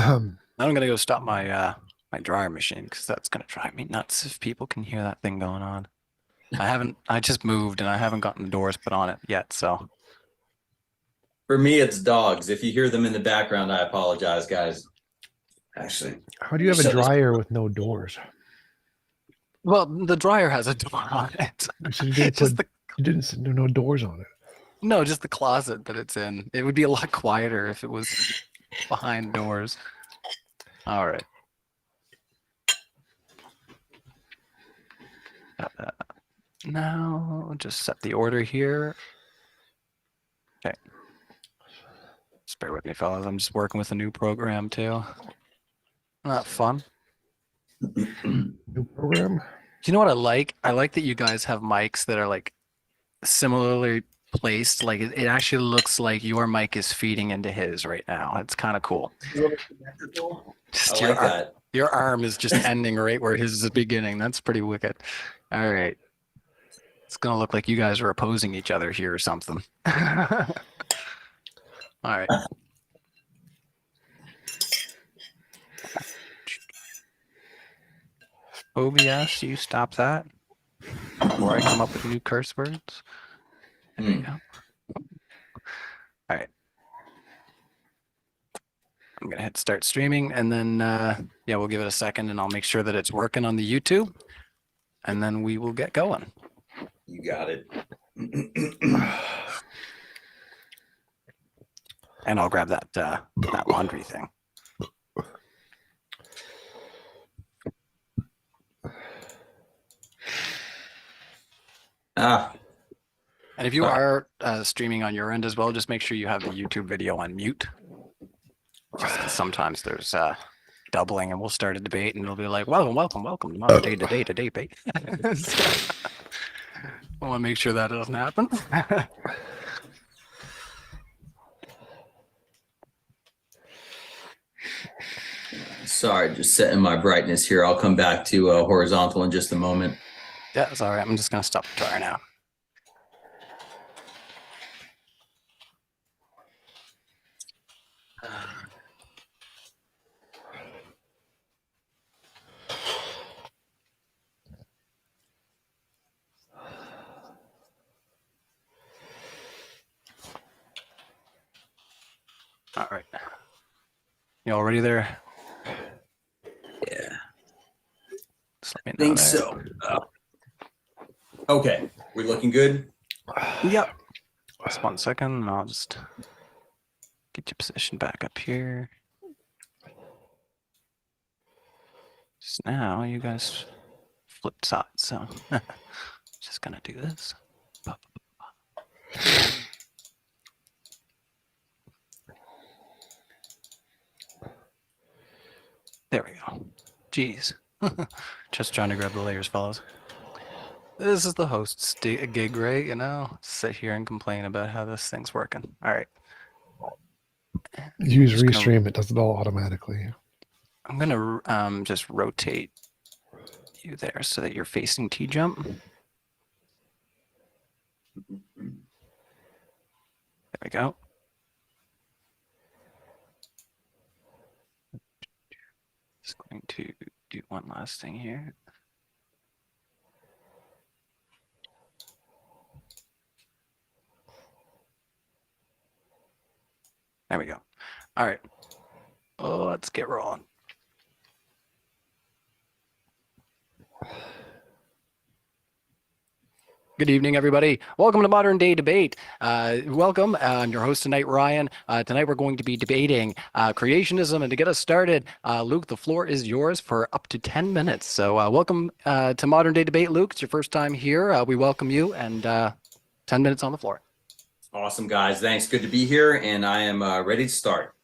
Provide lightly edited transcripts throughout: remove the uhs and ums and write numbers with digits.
I'm gonna go stop my dryer machine because that's gonna drive me nuts if people can hear that thing going on. I just moved and I haven't gotten the doors put on it yet, so. For me, it's dogs. If you hear them in the background, I apologize, guys. Actually, How do you have a dryer with no doors? Well, the dryer has a door on it. You said you didn't It's just put, you didn't say no doors on it. No, just the closet that it's in. It would be a lot quieter if it was behind doors. All right. Now, just set the order here. Okay. Just bear with me, fellas. I'm just working with a new program too. Not fun. New program? Do you know what I like? I like that you guys have mics that are like similarly placed. Like it actually looks like your mic is feeding into his right now. It's kind of cool. Just I like that. Your arm is just ending right where his is beginning. That's pretty wicked. All right. It's gonna look like you guys are opposing each other here or something. All right. OBS, you stop that before I come up with new curse words. There you go. All right. I'm gonna hit start streaming and then yeah, we'll give it a second and I'll make sure that it's working on the YouTube and then we will get going. You got it. And I'll grab that that laundry thing. And if you are streaming on your end as well, just make sure you have the YouTube video on mute. Just 'cause sometimes there's doubling and we'll start a debate and it'll be like, welcome to modern day to debate. I want to make sure that doesn't happen. Sorry, just setting my brightness here. I'll come back to horizontal in just a moment. Yeah, it's all right. I'm just going to stop the dryer now. All right. You all ready there? Yeah. Just let me I know think there. so. Okay, we're looking good. Yep. Just 1 second, and I'll just get your position back up here. Just now, you guys flipped sides, so just gonna do this. There we go. Jeez. Just trying to grab the layers, fellas. This is the host's gig, right? You know, sit here and complain about how this thing's working. All right. Use Restream, it does it all automatically. I'm gonna just rotate you there so that you're facing TJump. There we go. Just going to do one last thing here. There we go. All right. Oh, let's get rolling. Good evening, everybody. Welcome to Modern Day Debate. Welcome. I'm your host tonight, Ryan. Tonight we're going to be debating creationism. And to get us started, Luke, the floor is yours for up to 10 minutes. So welcome to Modern Day Debate, Luke. It's your first time here. We welcome you and 10 minutes on the floor. Awesome, guys. Thanks. Good to be here. And I am ready to start.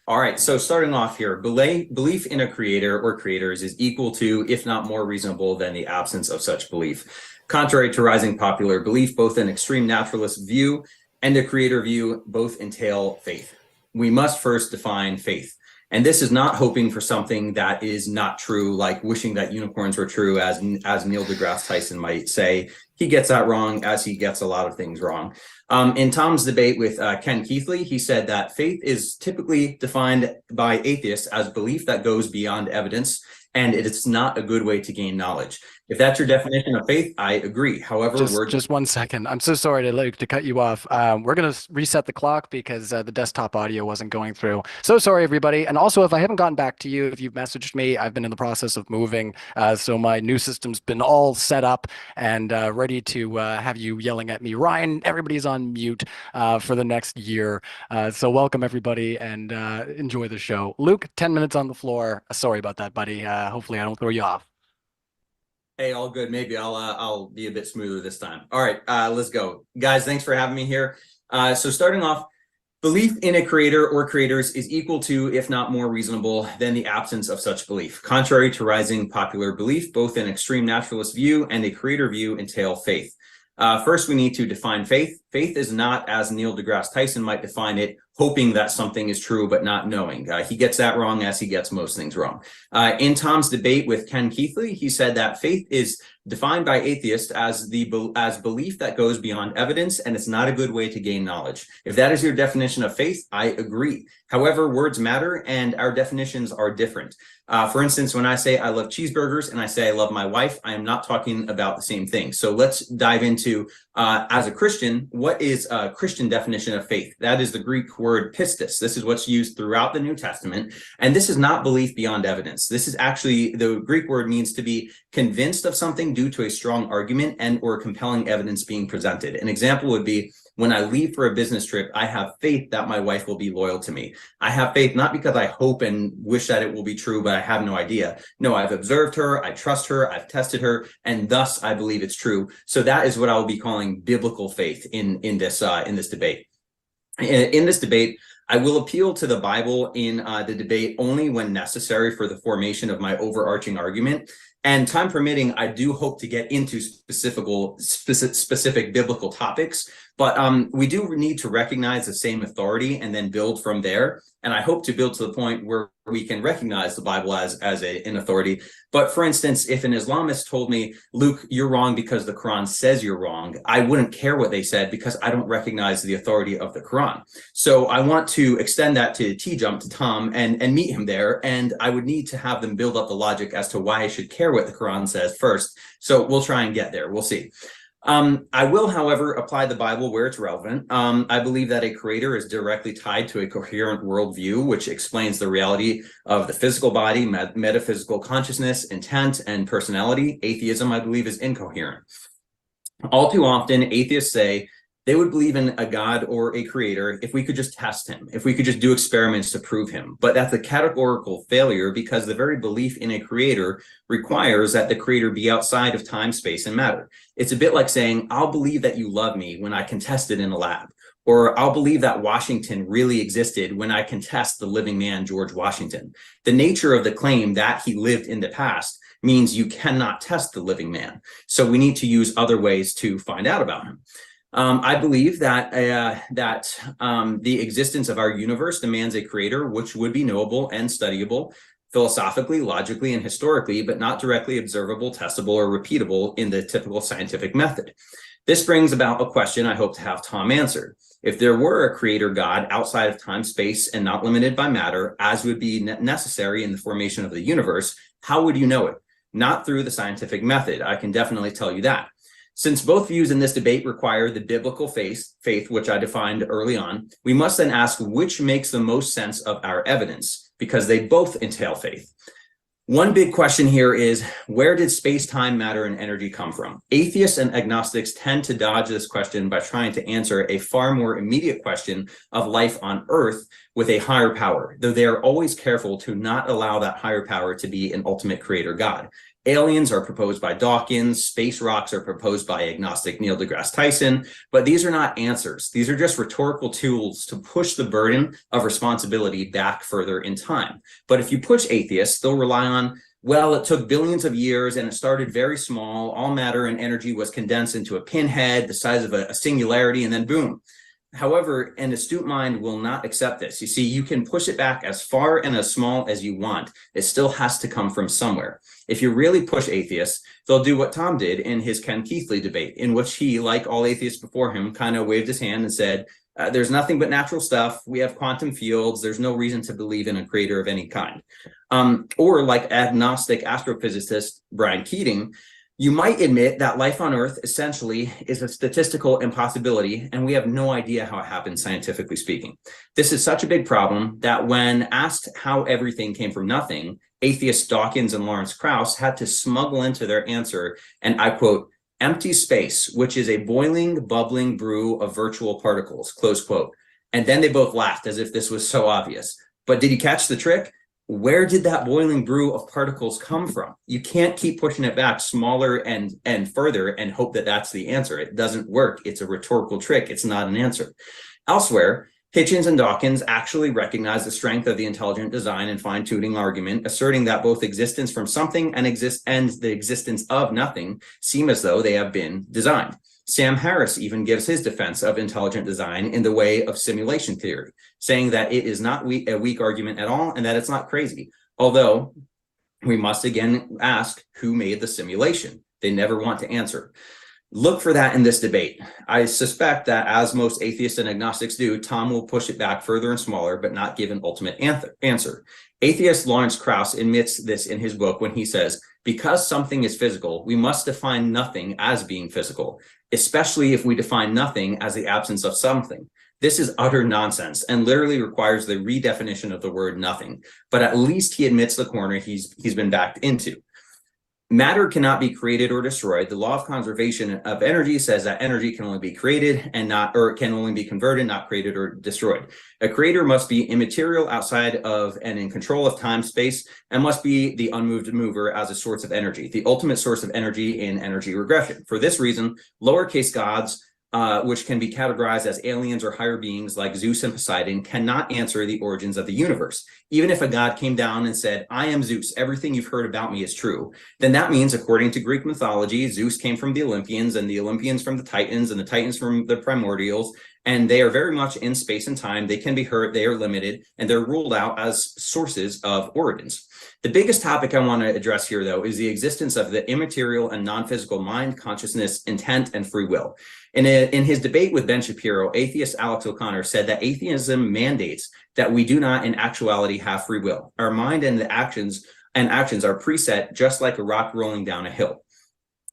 All right. So starting off here, belief in a creator or creators is equal to, if not more reasonable than the absence of such belief. Contrary to rising popular belief, both an extreme naturalist view and a creator view both entail faith. We must first define faith. And this is not hoping for something that is not true, like wishing that unicorns were true, as Neil deGrasse Tyson might say. He gets that wrong, as he gets a lot of things wrong. In Tom's debate with Ken Keithley, he said that faith is typically defined by atheists as belief that goes beyond evidence, and it's not a good way to gain knowledge. If that's your definition of faith, I agree. However, Just 1 second. I'm so sorry to cut you off. We're gonna reset the clock because the desktop audio wasn't going through. So sorry, everybody. And also, if I haven't gotten back to you, if you've messaged me, I've been in the process of moving, so my new system's been all set up and ready to have you yelling at me, Ryan. Everybody's on mute for the next year. So welcome everybody and enjoy the show. Luke, 10 minutes on the floor. Sorry about that, buddy. Hopefully, I don't throw you off. Hey, all good. Maybe I'll be a bit smoother this time. All right, let's go. Guys, thanks for having me here. So starting off, belief in a creator or creators is equal to, if not more reasonable than the absence of such belief. Contrary to rising popular belief, both an extreme naturalist view and a creator view entail faith. First, we need to define faith. Faith is not, as Neil deGrasse Tyson might define it, hoping that something is true but not knowing. He gets that wrong, as he gets most things wrong. In Tom's debate with Ken Keithley, he said that faith is defined by atheists as belief that goes beyond evidence, and it's not a good way to gain knowledge. If that is your definition of faith, I agree. However, words matter, and our definitions are different. For instance, when I say I love cheeseburgers and I say I love my wife, I am not talking about the same thing. So let's dive into, as a Christian, what is a Christian definition of faith? That is the Greek word pistis. This is what's used throughout the New Testament. And this is not belief beyond evidence. This is actually, the Greek word means to be convinced of something due to a strong argument and or compelling evidence being presented. An example would be, when I leave for a business trip, I have faith that my wife will be loyal to me. I have faith not because I hope and wish that it will be true, but I have no idea. No, I've observed her, I trust her, I've tested her, and thus I believe it's true. So that is what I will be calling biblical faith in this debate. In this debate, I will appeal to the Bible in the debate only when necessary for the formation of my overarching argument. And time permitting, I do hope to get into specific biblical topics, but we do need to recognize the same authority and then build from there. And I hope to build to the point where we can recognize the Bible as an authority. But for instance, if an Islamist told me, Luke, you're wrong because the Quran says you're wrong, I wouldn't care what they said because I don't recognize the authority of the Quran. So I want to extend that to TJump, to Tom, and meet him there. And I would need to have them build up the logic as to why I should care what the Quran says first. So we'll try and get there. We'll see. I will, however, apply the Bible where it's relevant. I believe that a creator is directly tied to a coherent worldview, which explains the reality of the physical body, metaphysical consciousness, intent, and personality. Atheism, I believe, is incoherent. All too often, atheists say they would believe in a God or a creator if we could just test him, if we could just do experiments to prove him. But that's a categorical failure because the very belief in a creator requires that the creator be outside of time, space, and matter. It's a bit like saying, I'll believe that you love me when I can test it in a lab. Or I'll believe that Washington really existed when I can test the living man, George Washington. The nature of the claim that he lived in the past means you cannot test the living man. So we need to use other ways to find out about him. I believe that the existence of our universe demands a creator, which would be knowable and studyable philosophically, logically, and historically, but not directly observable, testable, or repeatable in the typical scientific method. This brings about a question I hope to have Tom answer. If there were a creator God outside of time, space, and not limited by matter, as would be necessary in the formation of the universe, how would you know it? Not through the scientific method. I can definitely tell you that. Since both views in this debate require the biblical faith, which I defined early on, we must then ask which makes the most sense of our evidence, because they both entail faith. One big question here is, where did space, time, matter, and energy come from? Atheists and agnostics tend to dodge this question by trying to answer a far more immediate question of life on Earth with a higher power, though they are always careful to not allow that higher power to be an ultimate creator God. Aliens are proposed by Dawkins, space rocks are proposed by agnostic Neil deGrasse Tyson, but these are not answers. These are just rhetorical tools to push the burden of responsibility back further in time. But if you push atheists, they'll rely on, well, it took billions of years and it started very small. All matter and energy was condensed into a pinhead the size of a singularity, and then boom. However, an astute mind will not accept this. You see, you can push it back as far and as small as you want. It still has to come from somewhere. If you really push atheists, they'll do what Tom did in his Ken Keithley debate, in which he, like all atheists before him, kind of waved his hand and said, there's nothing but natural stuff. We have quantum fields. There's no reason to believe in a creator of any kind. Or like agnostic astrophysicist Brian Keating, you might admit that life on Earth essentially is a statistical impossibility, and we have no idea how it happens, scientifically speaking. This is such a big problem that when asked how everything came from nothing, atheists Dawkins and Lawrence Krauss had to smuggle into their answer, and I quote, empty space, which is a boiling, bubbling brew of virtual particles, close quote. And then they both laughed as if this was so obvious. But did you catch the trick? Where did that boiling brew of particles come from? You can't keep pushing it back smaller and further and hope that that's the answer. It doesn't work. It's a rhetorical trick. It's not an answer. Elsewhere, Hitchens and Dawkins actually recognize the strength of the intelligent design and fine-tuning argument, asserting that both existence from something and the existence of nothing seem as though they have been designed. Sam Harris even gives his defense of intelligent design in the way of simulation theory, saying that it is not a weak argument at all and that it's not crazy. Although we must again ask, who made the simulation? They never want to answer. Look for that in this debate. I suspect that, as most atheists and agnostics do, Tom will push it back further and smaller, but not give an ultimate answer. Atheist Lawrence Krauss admits this in his book when he says, because something is physical, we must define nothing as being physical, especially if we define nothing as the absence of something. This is utter nonsense and literally requires the redefinition of the word nothing. But at least he admits the corner he's been backed into. Matter cannot be created or destroyed. The law of conservation of energy says that energy can only be created and not, or can only be converted, not created or destroyed. A creator must be immaterial, outside of and in control of time, space, and must be the unmoved mover as a source of energy, the ultimate source of energy in energy regression. For this reason, lowercase gods, which can be categorized as aliens or higher beings like Zeus and Poseidon, cannot answer the origins of the universe. Even if a god came down and said, I am Zeus, everything you've heard about me is true, then that means, according to Greek mythology, Zeus came from the Olympians, and the Olympians from the Titans, and the Titans from the primordials, and they are very much in space and time. They can be hurt, they are limited, and they're ruled out as sources of origins. The biggest topic I want to address here, though, is the existence of the immaterial and non-physical mind, consciousness, intent, and free will. In his debate with Ben Shapiro, atheist Alex O'Connor said that atheism mandates that we do not in actuality have free will. Our mind and the actions are preset, just like a rock rolling down a hill.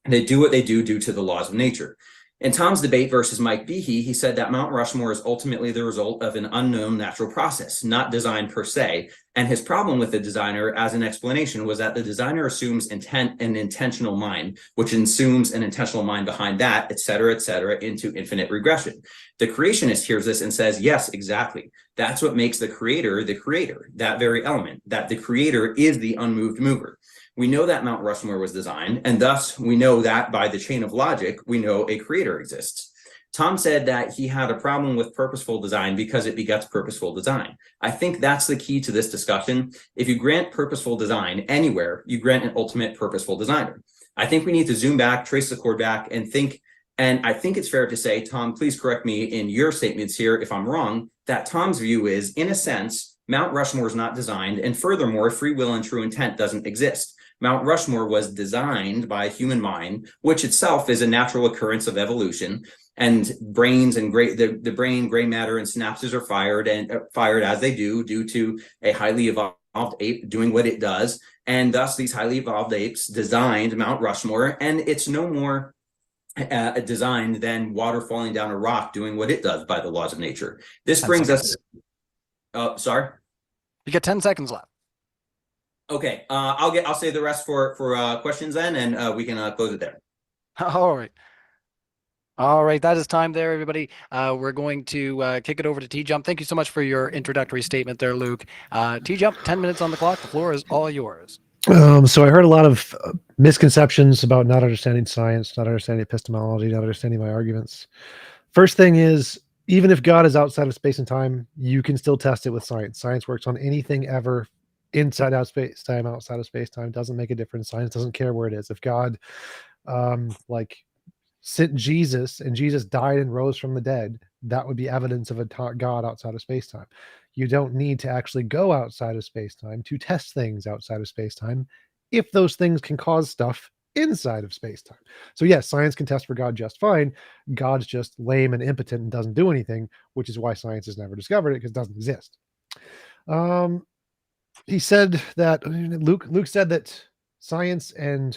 They do what they do due to the laws of nature. In Tom's debate versus Mike Behe, he said that Mount Rushmore is ultimately the result of an unknown natural process, not design per se. And his problem with the designer, as an explanation, was that the designer assumes intent and intentional mind, which assumes an intentional mind behind that, et cetera, into infinite regression. The creationist hears this and says, yes, exactly. That's what makes the creator, that very element, that the creator is the unmoved mover. We know that Mount Rushmore was designed, and thus we know that by the chain of logic, we know a creator exists. Tom said that he had a problem with purposeful design because it begets purposeful design. I think that's the key to this discussion. If you grant purposeful design anywhere, you grant an ultimate purposeful designer. I think we need to zoom back, trace the cord back, and think, and I think it's fair to say, Tom, please correct me in your statements here if I'm wrong, that Tom's view is, in a sense, Mount Rushmore is not designed, and furthermore, free will and true intent doesn't exist. Mount Rushmore was designed by a human mind, which itself is a natural occurrence of evolution, and brains and the brain, gray matter, and synapses are fired as they do due to a highly evolved ape doing what it does, and thus these highly evolved apes designed Mount Rushmore, and it's no more designed than water falling down a rock doing what it does by the laws of nature. This brings us. Sorry, You get 10 seconds left. Okay, I'll say the rest for questions then, and we can close it there. All right. All right, that is time there, everybody. We're going to kick it over to TJump. Thank you so much for your introductory statement there, Luke. TJump, 10 minutes on the clock. The floor is all yours. So I heard a lot of misconceptions about not understanding science, not understanding epistemology, not understanding my arguments. First thing is, even if God is outside of space and time, you can still test it with science. Science works on anything ever. Inside out space time, outside of space time, doesn't make a difference. Science doesn't care where it is. If God, like sent Jesus and Jesus died and rose from the dead, that would be evidence of a God outside of space-time. You don't need to actually go outside of space-time to test things outside of space-time if those things can cause stuff inside of space-time. So yes, science can test for God just fine. God's just lame and impotent and doesn't do anything, which is why science has never discovered it, because it doesn't exist. He said that Luke said that science and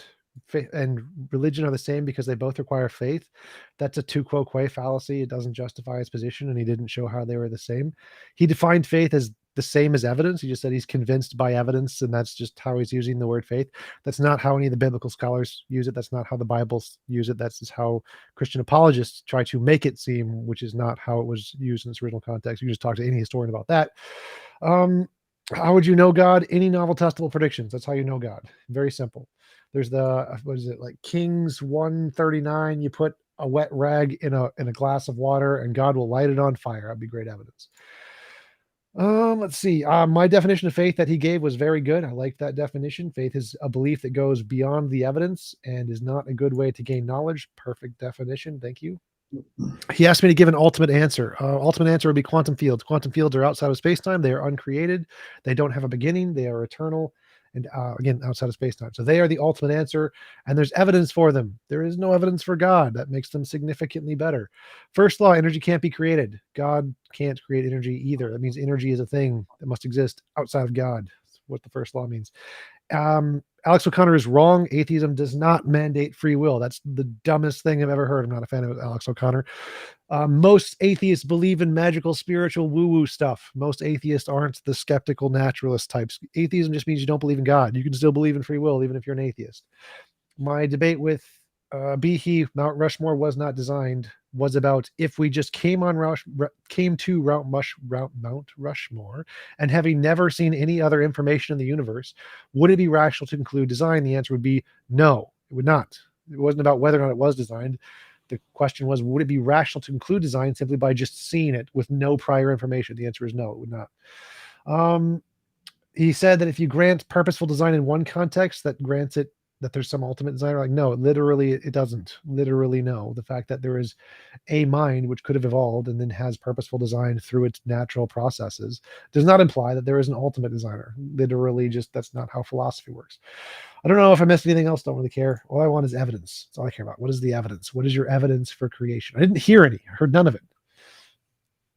religion are the same because they both require faith. That's a tu quo quo fallacy. It doesn't justify his position, and he didn't show how they were the same. He defined faith as the same as evidence. He just said he's convinced by evidence, and that's just how he's using the word faith. That's not how any of the biblical scholars use it. That's not how the Bibles use it. That's just how Christian apologists try to make it seem, which is not how it was used in its original context. You can just talk to any historian about that. How would you know God? Any novel testable predictions. That's how you know God. Very simple. There's the, what is it, like Kings 139. You put a wet rag in a glass of water and God will light it on fire. That'd be great evidence. Let's see. My definition of faith that he gave was very good. I like that definition. Faith is a belief that goes beyond the evidence and is not a good way to gain knowledge. Perfect definition. Thank you. He asked me to give an ultimate answer. Ultimate answer would be quantum fields. Quantum fields are outside of space-time. They are uncreated. They don't have a beginning. They are eternal. And again, outside of space-time. So they are the ultimate answer, and there's evidence for them. There is no evidence for God. That makes them significantly better. First law, energy can't be created. God can't create energy either. That means energy is a thing that must exist outside of God. That's what the first law means. Alex O'Connor is wrong. Atheism does not mandate free will. That's the dumbest thing I've ever heard. I'm not a fan of Alex O'Connor. Most atheists believe in magical, spiritual, woo-woo stuff. Most atheists aren't the skeptical naturalist types. Atheism just means you don't believe in God. You can still believe in free will, even if you're an atheist. My debate with Mount Rushmore was not designed was about if we just came to Mount Rushmore and having never seen any other information in the universe, would it be rational to conclude design? The answer would be no, it would not. It wasn't about whether or not it was designed. The question was, would it be rational to conclude design simply by just seeing it with no prior information? The answer is no, it would not. He said that if you grant purposeful design in one context, that grants it that there's some ultimate designer. Like, no, literally it doesn't. Literally, no. The fact that there is a mind which could have evolved and then has purposeful design through its natural processes does not imply that there is an ultimate designer. Literally, just that's not how philosophy works. I don't know if I missed anything else. Don't really care. All I want is evidence. That's all I care about. What is the evidence? What is your evidence for creation? I didn't hear any. I heard none of it.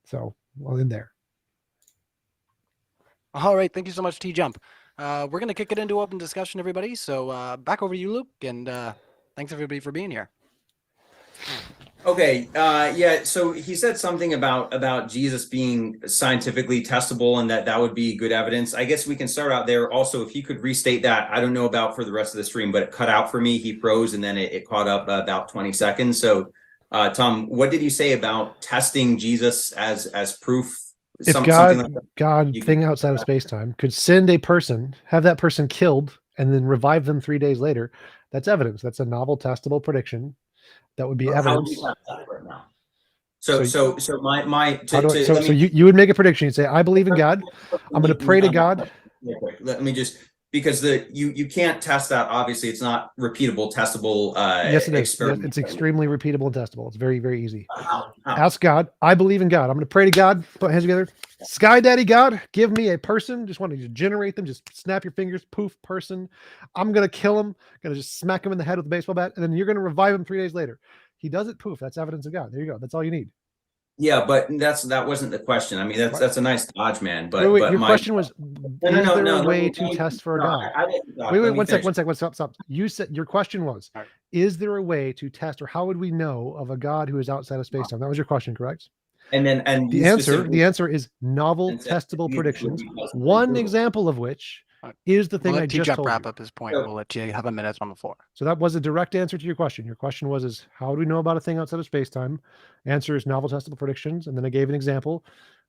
So, well, in there. All right. Thank you so much, TJump. We're going to kick it into open discussion, everybody. So back over to you, Luke, and thanks everybody for being here. Okay. Yeah. So he said something about Jesus being scientifically testable and that would be good evidence. I guess we can start out there. Also, if you could restate that, I don't know about for the rest of the stream, but it cut out for me. He froze and then it caught up about 20 seconds. So, Tom, what did you say about testing Jesus as proof? If God thing outside of space-time could send a person, have that person killed, and then revive them 3 days later, that's evidence. That's a novel testable prediction. That would be evidence. Right now. So you would make a prediction. You'd say, I believe in God. I'm going to pray to God. Let me just, because you can't test that. Obviously, it's not repeatable, testable. Yes, it is. It's extremely repeatable and testable. It's very, very easy. Ask God. I believe in God. I'm going to pray to God. Put hands together. Sky Daddy God, give me a person. Just want to generate them. Just snap your fingers. Poof, person. I'm going to kill him. Going to just smack him in the head with a baseball bat. And then you're going to revive him 3 days later. He does it. Poof. That's evidence of God. There you go. That's all you need. Yeah, but that wasn't the question. I mean, that's a nice dodge, man. But your question was, is there a way to test for God? Wait, one sec. Stop. You said your question was, is there a way to test, or how would we know of a God who is outside of space-time? That was your question, correct? And the answer is novel testable predictions. One example of which is the thing I just told you. Wrap up his point. We'll let you have a minute on the floor. So that was a direct answer to your question. Your question was, how do we know about a thing outside of space-time? Answer is novel testable predictions. And then I gave an example.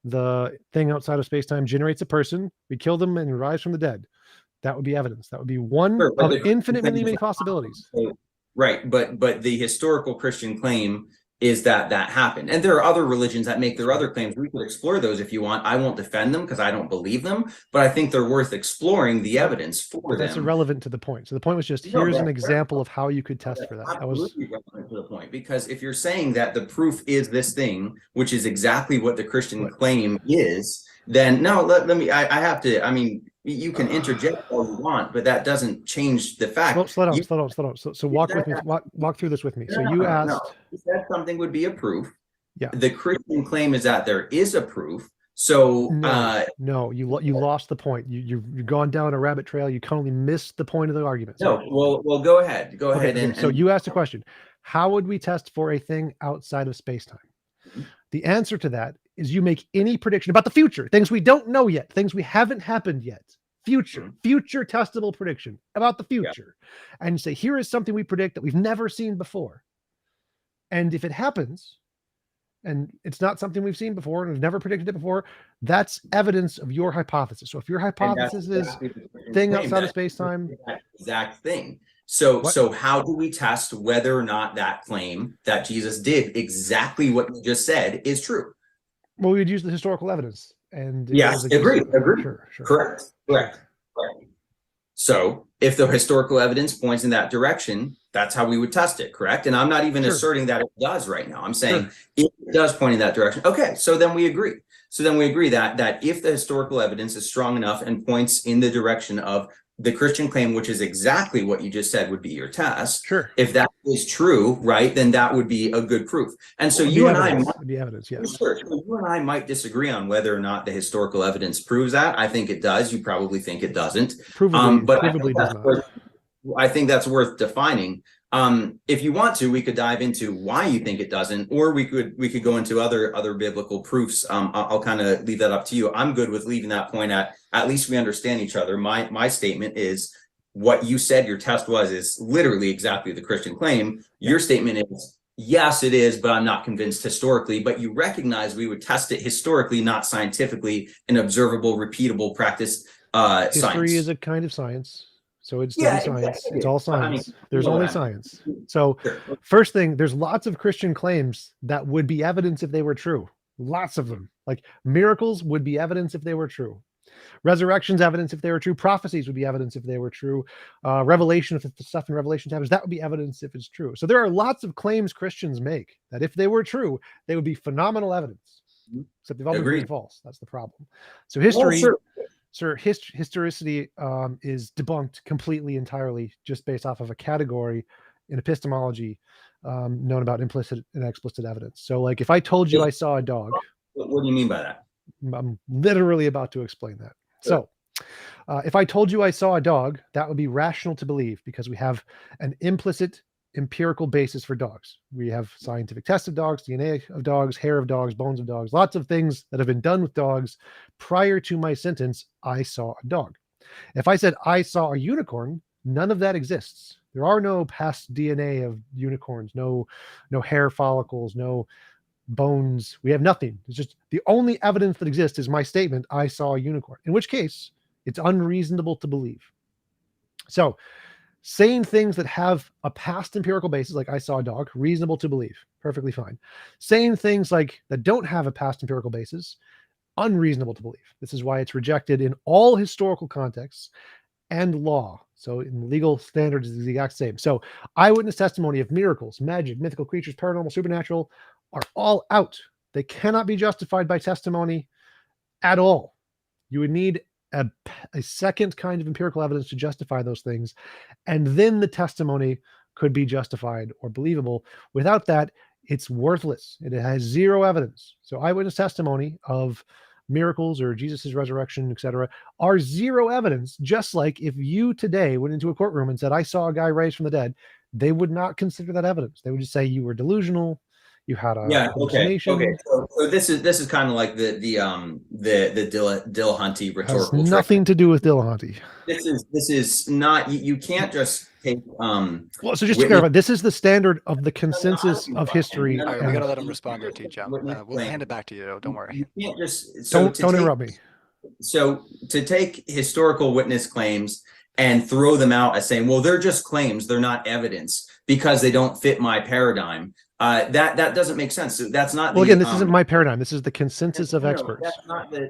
The thing outside of space-time generates a person. We kill them and rise from the dead. That would be evidence. That would be one of infinite many possibilities. Right. But the historical Christian claim is that that happened. And there are other religions that make their other claims. We could explore those if you want. I won't defend them because I don't believe them, but I think they're worth exploring the evidence for But that's them. irrelevant to the point. So the point was just, No, here's an that's example of how you could test for that. That was Absolutely relevant to the point, because if you're saying that the proof is this thing, which is exactly what the Christian claim is, then no, let me, I have to, I mean, you can interject all you want, but that doesn't change the fact. slow down. So walk with me, walk through this with me. So you asked, you said something would be a proof. Yeah. The Christian claim is that there is a proof. So no, you lost the point. You've gone down a rabbit trail. You currently missed the point of the argument. No, well, go ahead. Go ahead. Okay, so you asked a question. How would we test for a thing outside of space-time? The answer to that is you make any prediction about the future, things we don't know yet, things we haven't happened yet. Future testable prediction about the future. Yeah. And say, here is something we predict that we've never seen before. And if it happens, and it's not something we've seen before and we've never predicted it before, that's evidence of your hypothesis. So if your hypothesis is thing outside of space-time, exact thing. So how do we test whether or not that claim that Jesus did exactly what you just said is true? Well, we would use the historical evidence. And yes, agree. Sure. Correct. So if the historical evidence points in that direction, that's how we would test it, correct? And I'm not even asserting that it does right now. I'm saying it does point in that direction. Okay, so then we agree. That if the historical evidence is strong enough and points in the direction of the Christian claim, which is exactly what you just said would be your test. Sure. If that is true, right, then that would be a good proof. And so you and I might disagree on whether or not the historical evidence proves that. I think it does. You probably think it doesn't. Provably does not. I think that's worth defining. If you want to, we could dive into why you think it doesn't, or we could go into other biblical proofs. I'll kind of leave that up to you. I'm good with leaving that point at least we understand each other. My statement is what you said your test is literally exactly the Christian claim. Your statement is, yes, it is, but I'm not convinced historically. But you recognize we would test it historically, not scientifically, an observable, repeatable practice. History science is a kind of science. So it's science. Exactly. It's all science. I mean, there's only science. So first thing, there's lots of Christian claims that would be evidence if they were true. Lots of them. Like miracles would be evidence if they were true. Resurrection's evidence if they were true. Prophecies would be evidence if they were true. Revelation, if the stuff in Revelation happens, that would be evidence if it's true. So there are lots of claims Christians make that if they were true, they would be phenomenal evidence. Except they've all been proven false. That's the problem. So history... Sir, historicity is debunked completely, entirely, just based off of a category in epistemology known about implicit and explicit evidence. So, like, if I told you I saw a dog, what do you mean by that? I'm literally about to explain that. So, if I told you I saw a dog, that would be rational to believe because we have an implicit empirical basis for dogs. We have scientific tests of dogs, DNA of dogs, hair of dogs, bones of dogs, lots of things that have been done with dogs. Prior to my sentence, I saw a dog. If I said I saw a unicorn, none of that exists. There are no past DNA of unicorns, no hair follicles, no bones. We have nothing. It's just the only evidence that exists is my statement, I saw a unicorn, in which case it's unreasonable to believe. So saying things that have a past empirical basis, like I saw a dog, reasonable to believe, perfectly fine. Saying things like that don't have a past empirical basis, unreasonable to believe. This is why it's rejected in all historical contexts and law. So in legal standards is the exact same. So eyewitness testimony of miracles, magic, mythical creatures, paranormal, supernatural are all out. They cannot be justified by testimony at all. You would need a second kind of empirical evidence to justify those things, and then the testimony could be justified or believable. Without that, it's worthless. It has zero evidence. So eyewitness testimony of miracles or Jesus's resurrection, etc., are zero evidence. Just like if you today went into a courtroom and said, I saw a guy raised from the dead, they would not consider that evidence. They would just say you were delusional, you had a hallucination. Okay. So this is kind of like the Dillahunty rhetorical. Has nothing to do with Dillahunty. This is not. You can't just take. Well, so just to clarify, this is the standard of the consensus of history. All right, we gotta let him respond there, TJump. We'll hand it back to you. Don't worry. You can't just don't interrupt me. So to take historical witness claims and throw them out as saying, well, they're just claims, they're not evidence because they don't fit my paradigm. That doesn't make sense. So that's not Well, the again, this isn't my paradigm. This is the consensus of no, experts.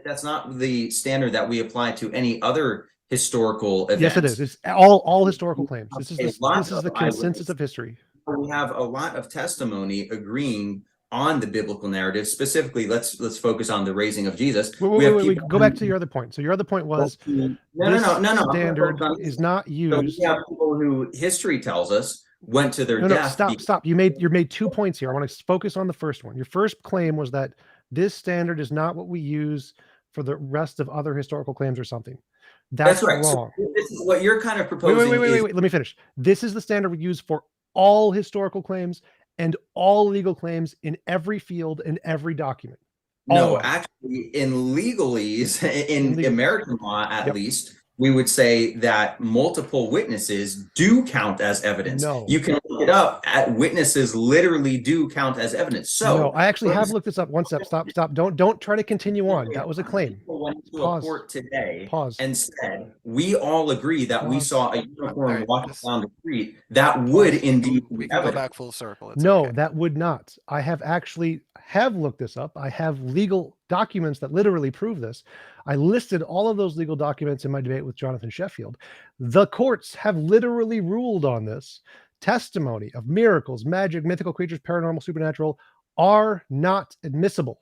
that's not the standard that we apply to any other historical events. Yes, it is. It's all historical claims. This is the consensus of history. We have a lot of testimony agreeing on the biblical narrative. Specifically, let's focus on the raising of Jesus. Wait. Go back to your other point. So your other point was no. Standard is not used. So we have people who history tells us went to their death. Stop. You made 2 points here. I want to focus on the first one. Your first claim was that this standard is not what we use for the rest of other historical claims or something. That's right. Wrong. So this is what you're kind of proposing. Wait. Let me finish. This is the standard we use for all historical claims and all legal claims in every field and every document. No, actually, in legalese, in American law, at least, we would say that multiple witnesses do count as evidence. No. You can look it up. Witnesses literally do count as evidence. So no, I actually have looked this up. One step. Stop. Don't try to continue on. That was a claim. People went to a court today Pause. and said, we all agree that we saw a unicorn walking down the street. That Pause. would indeed be we can evidence. go back full circle. It's no, okay. that would not. I have looked this up. I have legal documents that literally prove this. I listed all of those legal documents in my debate with Jonathan Sheffield. The courts have literally ruled on this. Testimony of miracles, magic, mythical creatures, paranormal, supernatural are not admissible.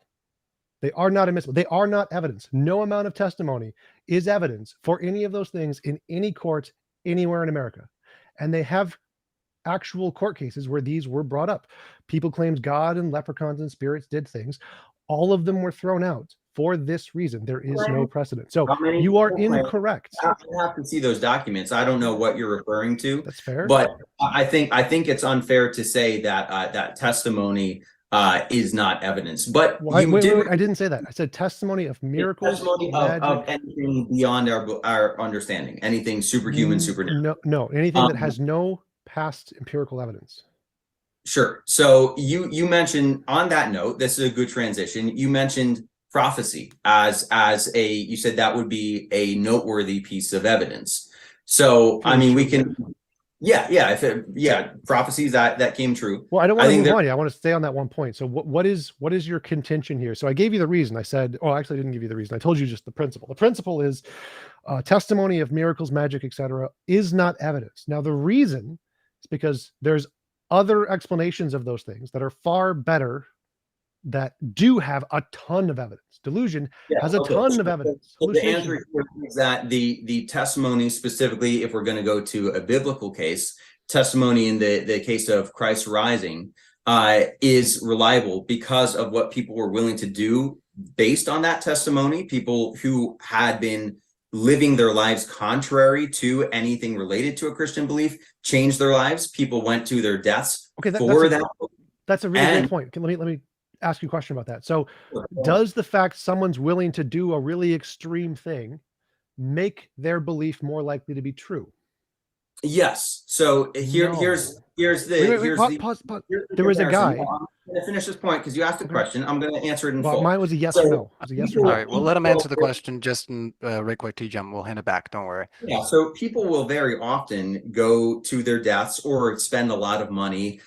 They are not admissible. They are not evidence. No amount of testimony is evidence for any of those things in any court anywhere in America. And they have actual court cases where these were brought up. People claimed God and leprechauns and spirits did things. All of them were thrown out for this reason. There is no precedent. So you are incorrect. I have to see those documents. I don't know what you're referring to. That's fair. But I think it's unfair to say that that testimony is not evidence. But wait, I didn't say that. I said testimony of miracles, testimony of anything beyond our understanding, anything superhuman, supernatural. No, anything that has no past empirical evidence. Sure. So you mentioned, on that note, this is a good transition. You mentioned prophecy as you said that would be a noteworthy piece of evidence. So I mean, we can. Prophecies that came true. Well, I don't want to move on. I want to stay on that one point. So what is your contention here? So I gave you the reason. I said, actually, I didn't give you the reason. I told you just the principle. The principle is testimony of miracles, magic, etc., is not evidence. Now, the reason is because there's other explanations of those things that are far better, that do have a ton of evidence. Delusion has a ton of evidence. So the answer is that the testimony, specifically, if we're going to go to a biblical case, testimony in the case of Christ rising, is reliable because of what people were willing to do based on that testimony. People who had been living their lives contrary to anything related to a Christian belief changed their lives. People went to their deaths for that. That's a really good point. Let me ask you a question about that. So does the fact someone's willing to do a really extreme thing make their belief more likely to be true? Yes. So here's the pause. There was a guy. I'm going to finish this point because you asked a question. I'm going to answer it in full. Mine was a yes or no. It was a yes or no. All right, we'll let him answer the question just in right quick. TJump, we'll hand it back. Don't worry. Yeah. So people will very often go to their deaths or spend a lot of money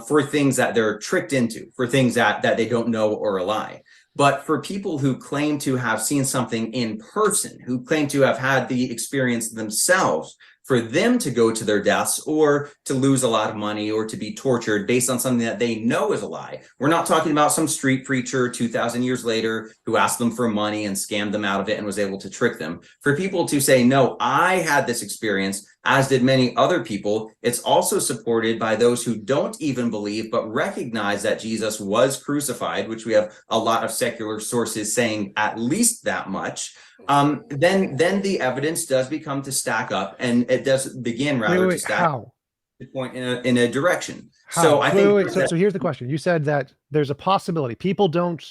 for things that they're tricked into, for things that they don't know or a lie. But for people who claim to have seen something in person, who claim to have had the experience themselves, for them to go to their deaths or to lose a lot of money or to be tortured based on something that they know is a lie. We're not talking about some street preacher 2,000 years later who asked them for money and scammed them out of it and was able to trick them. For people to say, no, I had this experience, as did many other people, it's also supported by those who don't even believe but recognize that Jesus was crucified, which we have a lot of secular sources saying at least that much. Then the evidence does become to stack up, and it does begin to stack up to point in a direction. How? So I think so here's the question. You said that there's a possibility people don't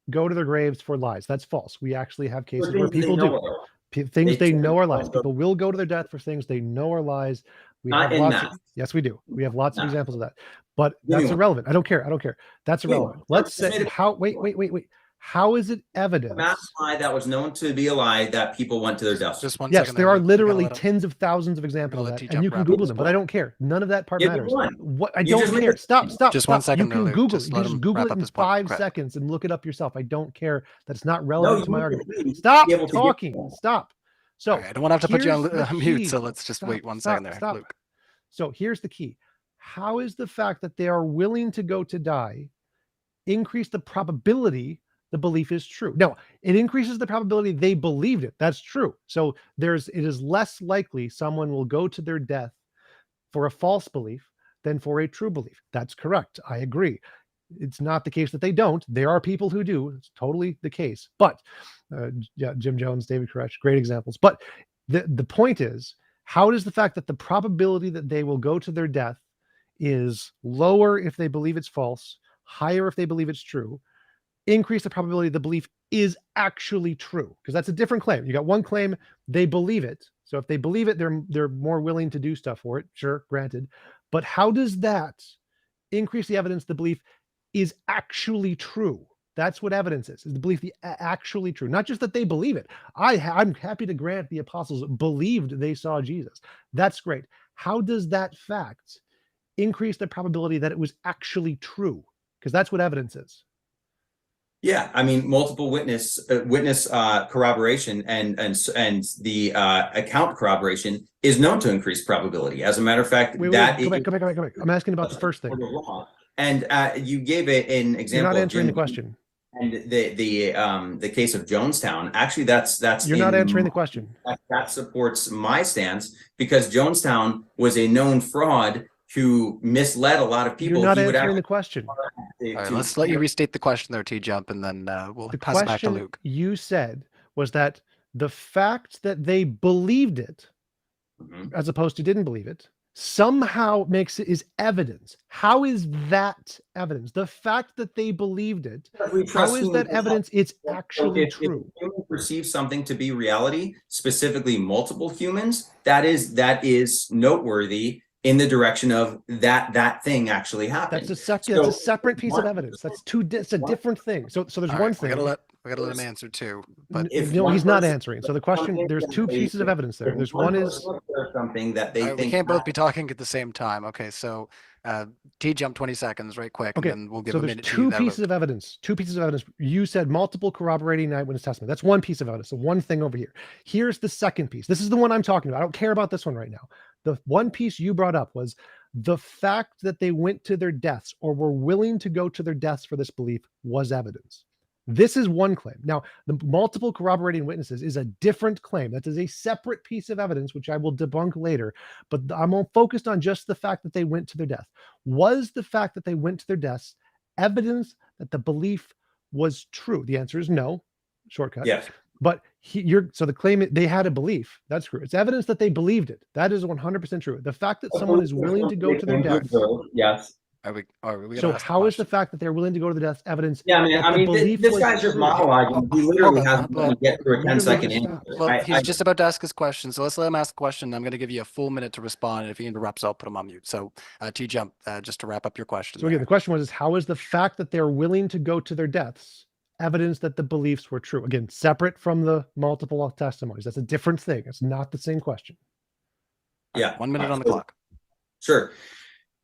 go to their graves for lies. That's false. We actually have cases where people do things they know are lies. People will go to their death for things they know are lies. We have lots yes, we do. We have lots of examples of that. But that's irrelevant. I don't care. That's irrelevant. Let's say wait. How is it A evidence? mass lie that was known to be a lie that people went to their deaths. Just one Yes, second there there, are Luke. We gotta literally let him- tens of thousands of examples of let that, TJump and you can wrap Google up. them, but I don't care. None of that part Give me matters. one. What I You don't just made care. it- Stop. Just Stop. one second You there, can Luke. Google. Just You let can just him Google wrap it up in his point. 5 Correct. seconds and look it up yourself. I don't care. That's not No, relevant you to my need argument. to be Stop able to give talking. one. Stop. So All right, I don't want to have to put you here's on the mute, key. so let's just wait one second there, Stop. Luke. So here's the key. How is the fact that they are willing to go to die increase the probability the belief is true? No, it increases the probability they believed it. That's true. So it is less likely someone will go to their death for a false belief than for a true belief. That's correct. I agree. It's not the case that they don't. There are people who do. It's totally the case. But yeah, Jim Jones, David Koresh, great examples. But the point is, how does the fact that the probability that they will go to their death is lower if they believe it's false, higher if they believe it's true, increase the probability the belief is actually true? Because that's a different claim. You got one claim, they believe it. So if they believe it, they're more willing to do stuff for it. Sure, granted. But how does that increase the evidence the belief is actually true? That's what evidence is the belief actually true, not just that they believe it. I'm happy to grant the apostles believed they saw Jesus. That's great. How does that fact increase the probability that it was actually true? Because that's what evidence is. Yeah, I mean, multiple witness corroboration and the account corroboration is known to increase probability. As a matter of fact, Wait, go back. I'm asking about the first thing. And you gave an example. You're not of answering Jim the question. And the case of Jonestown. Actually, that's You're not answering the question. That supports my stance, because Jonestown was a known fraud who misled a lot of people. You're not answering the question. All right, let's let you restate the question there, TJump, and then we'll pass it back to Luke. You said was that the fact that they believed it, as opposed to didn't believe it, somehow is evidence. How is that evidence? The fact that they believed it, how is that evidence it's actually true? If humans perceive something to be reality, specifically multiple humans, that is noteworthy in the direction of that thing actually happened. That's a separate piece of evidence. It's a different thing. So there's one thing. We gotta let him answer too. But no, he's not answering. So the question, there's two pieces of evidence there. There's one is something that they think we can't both be talking at the same time. Okay, so TJump 20 seconds, right quick, and then we'll give a minute. So there's two pieces of evidence. Two pieces of evidence. You said multiple corroborating eyewitness testimony. That's one piece of evidence. So one thing over here. Here's the second piece. This is the one I'm talking about. I don't care about this one right now. The one piece you brought up was the fact that they went to their deaths or were willing to go to their deaths for this belief was evidence. This is one claim. Now, the multiple corroborating witnesses is a different claim. That is a separate piece of evidence, which I will debunk later. But I'm focused on just the fact that they went to their death. Was the fact that they went to their deaths evidence that the belief was true? The answer is no. Shortcut. Yes. But so the claim they had a belief. That's true. It's evidence that they believed it. That is 100% true. The fact that someone is willing to go to their deaths. Yes. So how is the fact that they're willing to go to the death evidence? Yeah, I mean, this guy's just monologuing. He literally hasn't been get through a 10-second answer. Well, he's just about to ask his question, so let's let him ask the question. I'm going to give you a full minute to respond, and if he interrupts, I'll put him on mute. So, TJump, just to wrap up your question. So again, the question was: how is the fact that they're willing to go to their deaths evidence that the beliefs were true? Again, separate from the multiple testimonies. That's a different thing. It's not the same question. Yeah, 1 minute on the clock. Sure.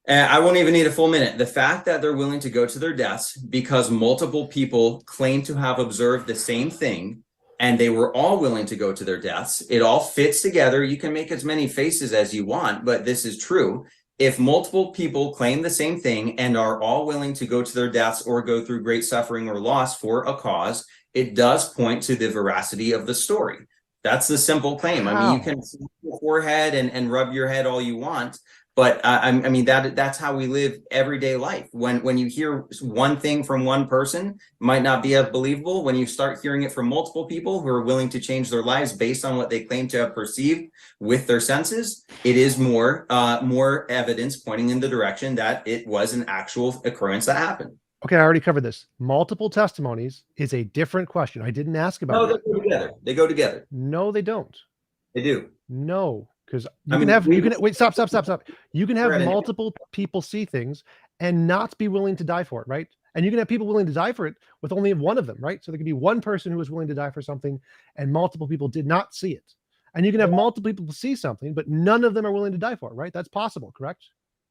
I won't even need a full minute. The fact that they're willing to go to their deaths because multiple people claim to have observed the same thing, and they were all willing to go to their deaths. It all fits together. You can make as many faces as you want, but this is true. If multiple people claim the same thing and are all willing to go to their deaths or go through great suffering or loss for a cause, it does point to the veracity of the story. That's the simple claim. I mean, you can see your forehead and rub your head all you want, but I mean, that's how we live everyday life. When you hear one thing from one person, it might not be as believable. When you start hearing it from multiple people who are willing to change their lives based on what they claim to have perceived with their senses, it is more evidence pointing in the direction that it was an actual occurrence that happened. Okay, I already covered this. Multiple testimonies is a different question. I didn't ask about No, they go together. They go together. No, they don't. They do. No, because you can have wait, stop. You can have multiple people see things and not be willing to die for it, right? And you can have people willing to die for it with only one of them, right? So there could be one person who was willing to die for something and multiple people did not see it. And you can have multiple people see something, but none of them are willing to die for it, right? That's possible, correct?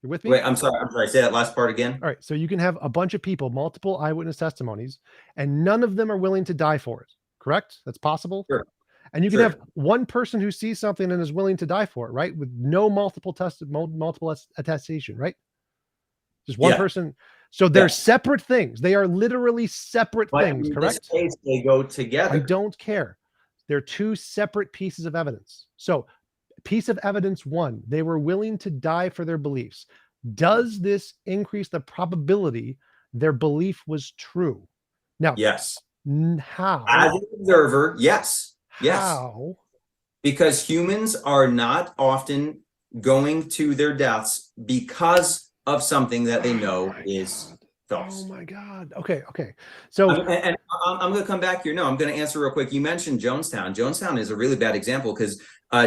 You're with me? Wait, I'm sorry. Say that last part again. All right. So you can have a bunch of people, multiple eyewitness testimonies, and none of them are willing to die for it, correct? That's possible. Sure. And you can Sure. have one person who sees something and is willing to die for it, right? With no multiple attestation, right? Just one person. So they're separate things. They are literally separate things, correct? In this case, they go together. I don't care. They're two separate pieces of evidence. So piece of evidence one, they were willing to die for their beliefs. Does this increase the probability their belief was true? Now, yes. How? As an observer, yes. Yes. How? Because humans are not often going to their deaths because of something that they know is false. Oh my God. Okay. So and I'm going to come back here. No, I'm going to answer real quick. You mentioned Jonestown. Jonestown is a really bad example because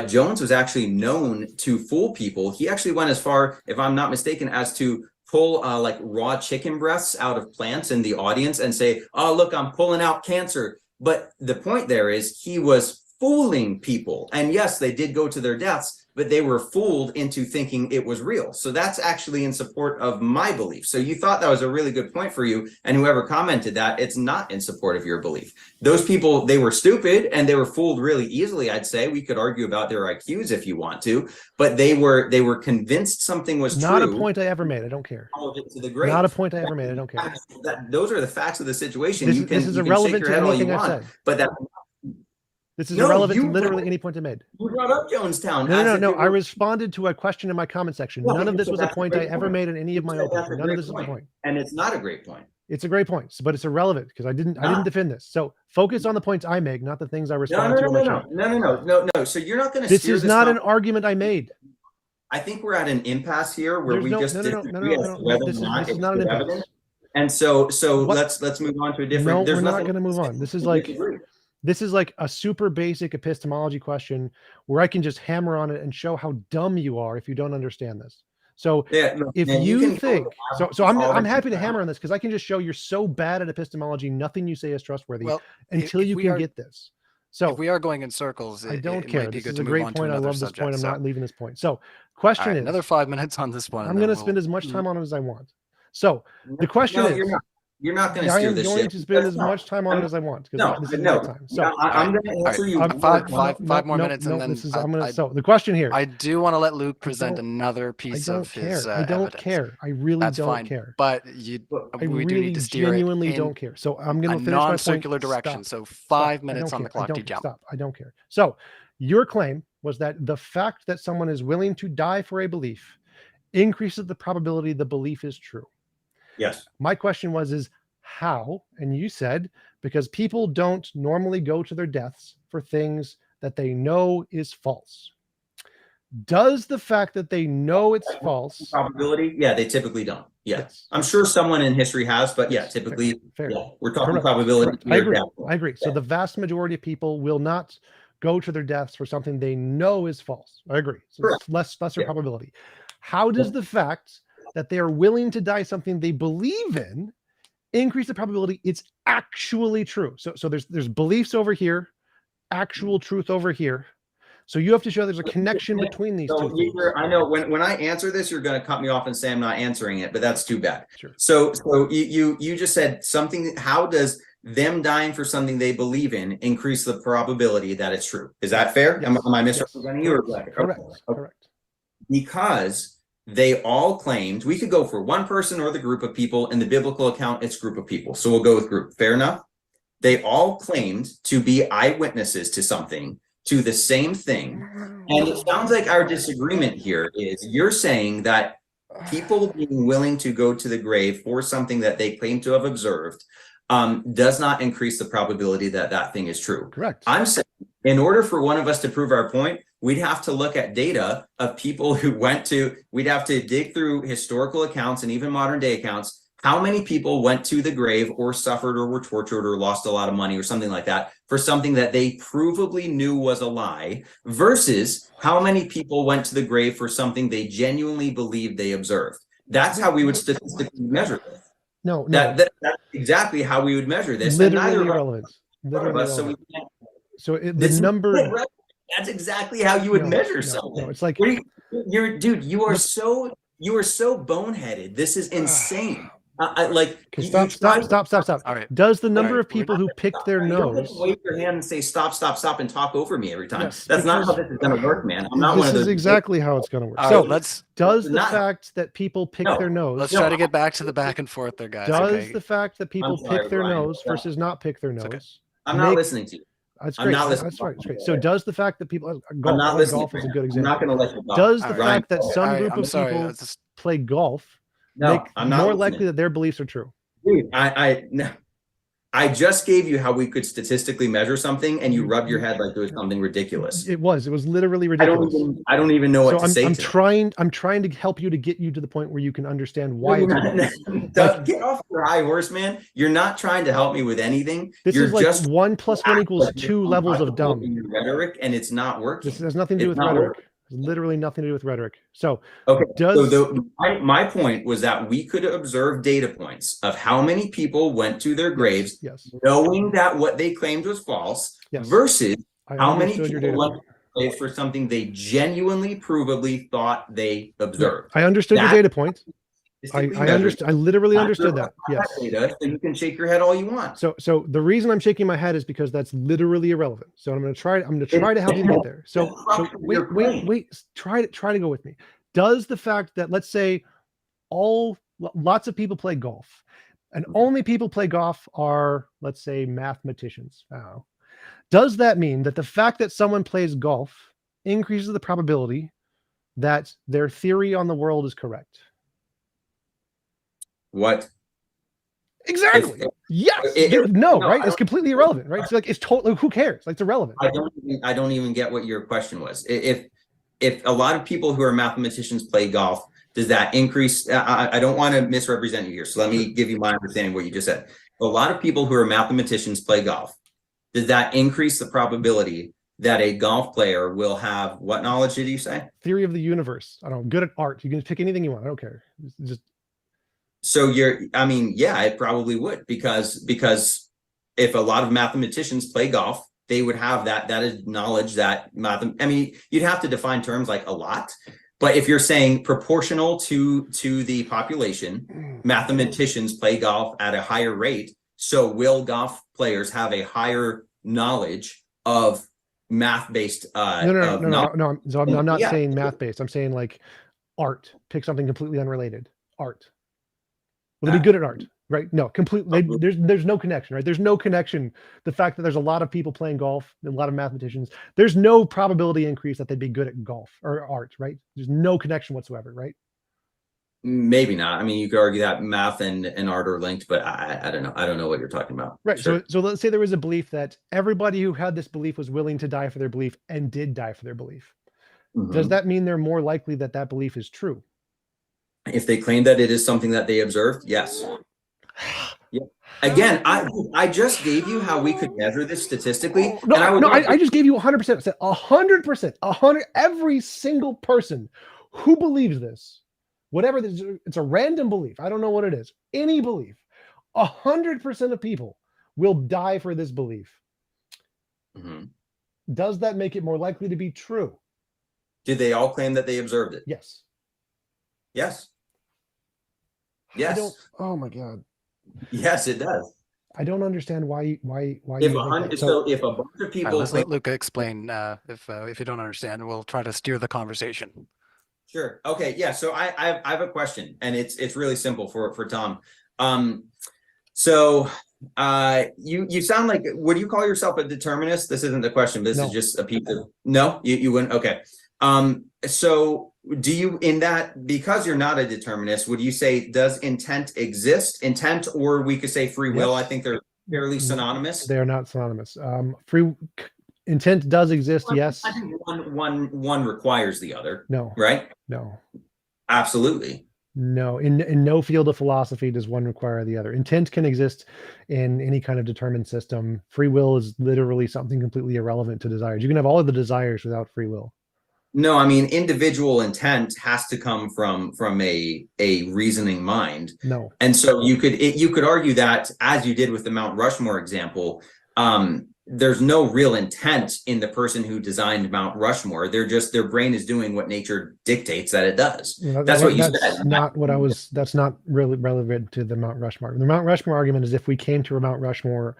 Jones was actually known to fool people. He actually went as far, if I'm not mistaken, as to pull like raw chicken breasts out of plants in the audience and say, oh, look, I'm pulling out cancer. But the point there is he was fooling people. And yes, they did go to their deaths, but they were fooled into thinking it was real. So that's actually in support of my belief. So you thought that was a really good point for you. And whoever commented that, it's not in support of your belief. Those people, they were stupid and they were fooled really easily, I'd say. We could argue about their IQs if you want to, but they were convinced something was not true. A point I ever made. I don't care. To the grave. Not a point I ever made. I don't care. Those are the facts of the situation. This is irrelevant to anything I said. But that this is irrelevant to literally any point I made. You brought up Jonestown. No. I responded to a question in my comment section. None of this was a point I ever made in any of my openings. None of this is a point. And it's not a great point. It's a great point, but it's irrelevant because I didn't defend this. So focus on the points I make, not the things I respond to. No. So you're not going to. This is not an argument I made. I think we're at an impasse here where we just disagree as to whether or not this is not an impasse. And so let's move on to a different. No, we're not going to move on. This is like a super basic epistemology question where I can just hammer on it and show how dumb you are if you don't understand this. So if you think so I'm happy to hammer on this because I can just show you're so bad at epistemology, nothing you say is trustworthy until you can get this. So if we are going in circles, I don't care. This is a great point. I love this point. I'm not leaving this point. So question is another 5 minutes on this one. I'm going to spend as much time on it as I want. So the question is. You're not going to steer this ship. I am going to spend as much time on it as I want. This is my time. So I'm going to answer you. Five more minutes, and then so the question here. I do want to let Luke present another piece of his. I don't care. I really don't care. But we do need to steer genuinely don't care. So I'm going to finish my non-circular direction. So 5 minutes on the clock. TJump. Stop. I don't care. So your claim was that the fact that someone is willing to die for a belief increases the probability the belief is true. Yes. My question is how? And you said, because people don't normally go to their deaths for things that they know is false. Does the fact that they know it's false probability? Yeah, they typically don't. Yes. I'm sure someone in history has, but typically fair. Yeah, we're talking probability. I agree. So the vast majority of people will not go to their deaths for something they know is false. I agree. So it's lesser probability. How does the fact that they are willing to die something they believe in increase the probability it's actually true? So there's beliefs over here, actual truth over here. So you have to show there's a connection between these two things. I know when I answer this, you're going to cut me off and say I'm not answering it, but that's too bad. Sure. So you just said something. How does them dying for something they believe in increase the probability that it's true? Is that fair? Yes. Am I misrepresenting you? Correct. Because they all claimed, we could go for one person or the group of people. In the biblical account, it's group of people. So we'll go with group. Fair enough? They all claimed to be eyewitnesses to something, to the same thing. And it sounds like our disagreement here is you're saying that people being willing to go to the grave for something that they claim to have observed does not increase the probability that that thing is true. Correct. I'm saying in order for one of us to prove our point, we'd have to look at data of people who we'd have to dig through historical accounts and even modern day accounts. How many people went to the grave or suffered or were tortured or lost a lot of money or something like that for something that they provably knew was a lie versus how many people went to the grave for something they genuinely believed they observed? That's how we would statistically measure this. No, no. That's exactly how we would measure this. And Literally neither irrelevant. Literally of us, so we irrelevant. can't. So the This is number. irrelevant. That's exactly how you would No, measure no, something. no. It's like What are you're dude. You are Look- so boneheaded. This is insane. Like Okay, you stop. try- All right. Does the All number right, of people who picked their You don't get nose? to wave your hand and say stop, stop, stop, and talk over me every time. Yes, That's not how because- this is going to work, man. I'm not This one of those. is exactly how it's going to work. All So right, let's does the not- fact that people pick No, their nose? let's No, try to get back to the back and forth there, guys. Does Okay. the fact that people sorry, pick their Brian. nose versus not pick their It's okay. nose? I'm not make- listening to you. That's I'm great. not listening. That's right. That's great. So does the fact that people I'm golf, not listening. golf is a good I'm not example. going to let you go. Does the All right. fact that some All right, group I'm of sorry. people Let's just- play golf No, make I'm not more listening. likely that their beliefs are true? Dude, I just gave you how we could statistically measure something, and you rubbed your head like it was something ridiculous. It was literally ridiculous. I don't even know what So to I'm say. I'm trying to help you to get you to the point where you can understand why You're it's not- Like- get off your high horse, man. You're not trying to help me with anything. This You're is like just 1 + 1 = like 2 you're levels of uncomfortable dumb. in your rhetoric, and it's not working. This has nothing to do It's with not rhetoric. working. Literally nothing to do with rhetoric. So Okay. does So my point was that we could observe data points of how many people went to their graves yes, knowing that what they claimed was false yes. versus I how many understood your people data went point. to their graves for something they genuinely, provably thought they observed. I understood your That- data point. I Statistically understood. I literally measured. understood that. Yes. Data, so you can shake your head all you want. So the reason I'm shaking my head is because that's literally irrelevant. So I'm going to try to help you to get there. So wait, try to go with me. Does the fact that, let's say, lots of people play golf and only people play golf are, let's say, mathematicians. Does that mean that the fact that someone plays golf increases the probability that their theory on the world is correct? What? Exactly. Yes. No, right? It's completely irrelevant, right? It's like, it's totally, who cares? Like, it's irrelevant. I don't even get what your question was. If a lot of people who are mathematicians play golf, does that increase? I don't want to misrepresent you here, so let me give you my understanding of what you just said. A lot of people who are mathematicians play golf. Does that increase the probability that a golf player will have what knowledge did you say? Theory of the universe. I don't know, good at art. You can pick anything you want. I don't care. Just So yeah, it probably would, because if a lot of mathematicians play golf, they would have that is knowledge that you'd have to define terms like a lot, but if you're saying proportional to the population, mathematicians play golf at a higher rate, so will golf players have a higher knowledge of math-based no. So I'm not Yeah. saying math-based. I'm saying like art. Pick something completely unrelated. Art. Will they be good at art? Right? No, completely. There's no connection, right? There's no connection. The fact that there's a lot of people playing golf, a lot of mathematicians, there's no probability increase that they'd be good at golf or art, right? There's no connection whatsoever, right? Maybe not. You could argue that math and art are linked, but I don't know. I don't know what you're talking about. Right. Sure. So let's say there was a belief that everybody who had this belief was willing to die for their belief and did die for their belief. Mhm. Does that mean they're more likely that that belief is true? If they claim that it is something that they observed, yes. Yeah. Again, I just gave you how we could measure this statistically. I just gave you 100%. I said 100%. Every single person who believes this, whatever this, it's a random belief. I don't know what it is. Any belief, 100% of people will die for this belief. Mhm. Does that make it more likely to be true? Did they all claim that they observed it? Yes. Yes. I Yes. don't, oh my God. Yes, it does. I don't understand why If you a think hundred, that. so if a bunch of All right, people let's claim, let Luca explain. If you don't understand, we'll try to steer the conversation. sure, okay, yeah. So I have a question, and it's really simple for Tom. So you sound like, would you call yourself a determinist? This isn't the question. This No. is just a piece of, no, you wouldn't. Okay. So do you, in that, because you're not a determinist, would you say, does intent exist? Intent, or we could say free will. Yes. I think they're fairly synonymous. They are not synonymous. Free intent does exist. Yes. I think one requires the other, No. right? No. Absolutely. No. In no field of philosophy does one require the other. Intent can exist in any kind of determined system. Free will is literally something completely irrelevant to desires. You can have all of the desires without free will. No, I mean individual intent has to come from a reasoning mind. No. And so you could argue that, as you did with the Mount Rushmore example, there's no real intent in the person who designed Mount Rushmore. They're just, their brain is doing what nature dictates that it does. That's what you That's said. not what I was. That's not really relevant to the Mount Rushmore. The Mount Rushmore argument is if we came to a Mount Rushmore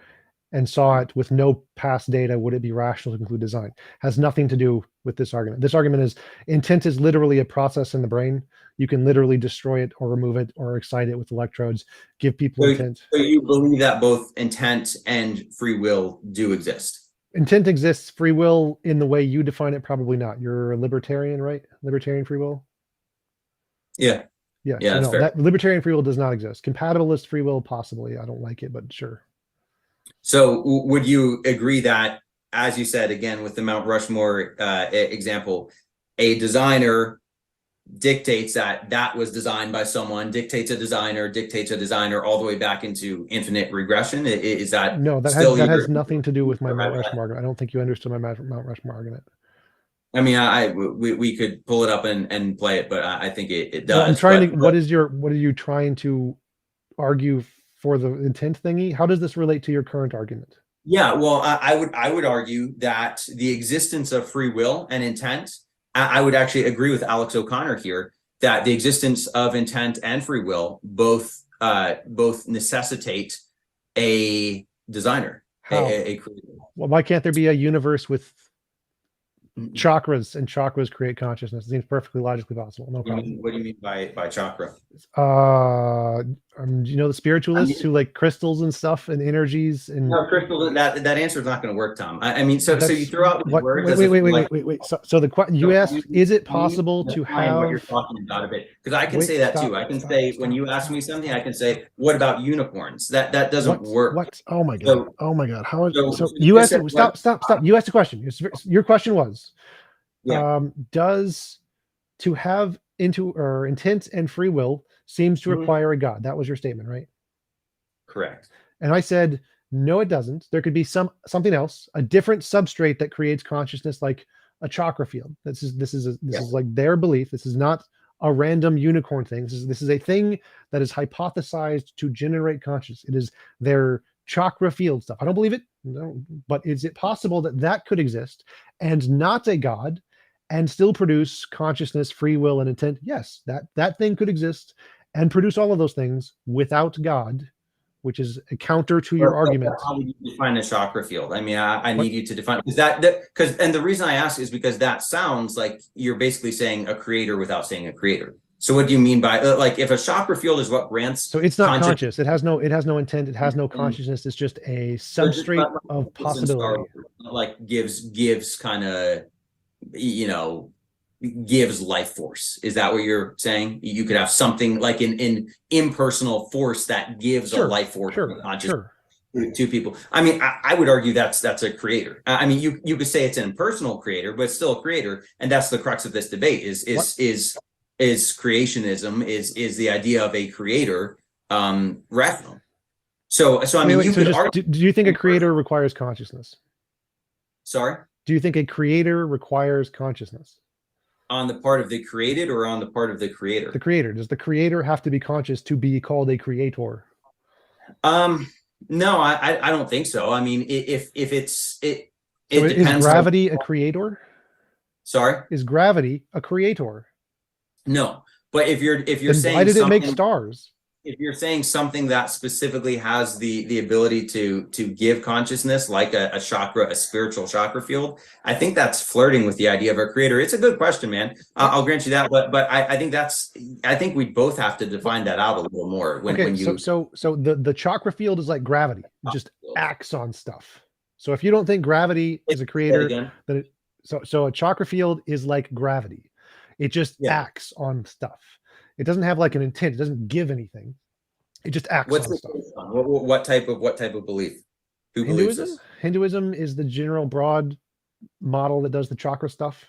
and saw it with no past data, would it be rational to conclude design? Has nothing to do with this argument. This argument is intent is literally a process in the brain. You can literally destroy it or remove it or excite it with electrodes, give people intent. So you believe that both intent and free will do exist? Intent exists. Free will in the way you define it, probably not. You're a libertarian, right? Libertarian free will? Yeah. Yeah, Yeah, so that's no, fair. that libertarian free will does not exist. Compatibilist free will, possibly. I don't like it, but sure. So would you agree that, as you said, again, with the Mount Rushmore example, a designer dictates that was designed by someone, dictates a designer all the way back into infinite regression? Is that No, that has nothing to do with my Mount Rushmore argument. I don't think you understood my Mount Rushmore argument. I mean, we could pull it up and play it, but I think it does. Well, I'm trying to. What are you trying to argue for the intent thingy? How does this relate to your current argument? Yeah, well, I would argue that the existence of free will and intent, I would actually agree with Alex O'Connor here, that the existence of intent and free will both necessitate a designer, a creator. Well, why can't there be a universe with chakras and chakras create consciousness? It seems perfectly logically possible. No problem. What do you mean by chakra? Do you know the spiritualists who like crystals and stuff and energies and no, crystal? That answer is not going to work, Tom. I mean, so you threw out the word. Wait. So you asked, is it possible to have what you're talking about a bit? Because I can say that too. I can say when you ask me something, I can say, "What about unicorns?" That doesn't work. What? Oh my god! Oh my god! How? So you asked. Stop! You asked a question. Your question was, does to have intent and free will seems to require a god? That was your statement, right? Correct. And I said, no, it doesn't. There could be something else, a different substrate that creates consciousness, like a chakra field. This is like their belief. This is not a random unicorn thing. This is a thing that is hypothesized to generate consciousness. It is their chakra field stuff. I don't believe it. No, but is it possible that could exist and not a god and still produce consciousness, free will, and intent? Yes, that thing could exist and produce all of those things without God, which is a counter to your argument. How would you define a chakra field? I mean, I need you to define, and the reason I ask is because that sounds like you're basically saying a creator without saying a creator. So what do you mean by like if a chakra field is what grants? So it's not conscious. It has no intent. It has no consciousness. It's just a substrate of possibility. Like gives kind of, gives life force. Is that what you're saying? You could have something like an impersonal force that gives a life force to people. I mean, I would argue that's a creator. I mean, you could say it's an impersonal creator, but it's still a creator, and that's the crux of this debate. Is creationism is the idea of a creator rational? So I mean, do you think a creator requires consciousness? Sorry? Do you think a creator requires consciousness? On the part of the created or on the part of the creator? The creator. Does the creator have to be conscious to be called a creator? No, I don't think so. I mean, if it's it depends. Is gravity a creator? Sorry? Is gravity a creator? No. But if you're then saying why did it make stars? If you're saying something that specifically has the ability to give consciousness, like a chakra, a spiritual chakra field, I think that's flirting with the idea of a creator. It's a good question, man. I'll grant you that, but I think we both have to define that out a little more. So the chakra field is like gravity. It just acts on stuff. So if you don't think gravity is a creator, then so a chakra field is like gravity. It just acts on stuff. It doesn't have like an intent. It doesn't give anything. It just acts on stuff. What type of belief? Who believes this? Hinduism is the general broad model that does the chakra stuff.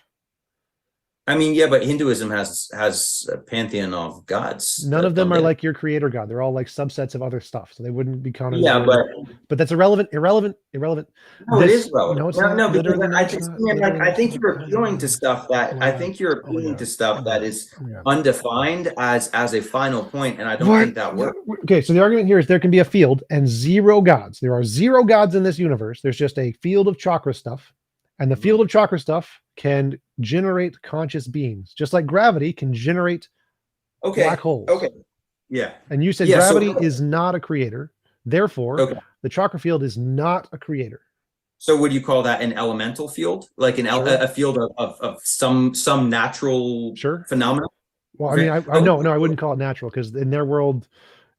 I mean, yeah, but Hinduism has a pantheon of gods. None of them don't are they? like your creator God. They're all like subsets of other stuff. So they wouldn't be counted as Yeah, your, but but that's irrelevant. no, it is relevant. No, it's No, not. no, because Literally, no, I it's just not. mean, like, Literally, I it's think not. you're appealing to stuff that Oh my I God. think you're Oh my appealing to God. stuff Oh my that God. is Oh my God. undefined as a final point, and I don't What? think that works. Okay, so the argument here is there can be a field and zero gods. There are zero gods in this universe. There's just a field of chakra stuff, and the field of chakra stuff can generate conscious beings, just like gravity can generate black Okay. holes. Okay. Yeah. And you said Yeah. gravity So is not a creator. Therefore, okay. the chakra field is not a creator. So would you call that an elemental field, like Sure. a field of some natural Sure. phenomenon? Well, I Okay. mean, I wouldn't call it natural because in their world,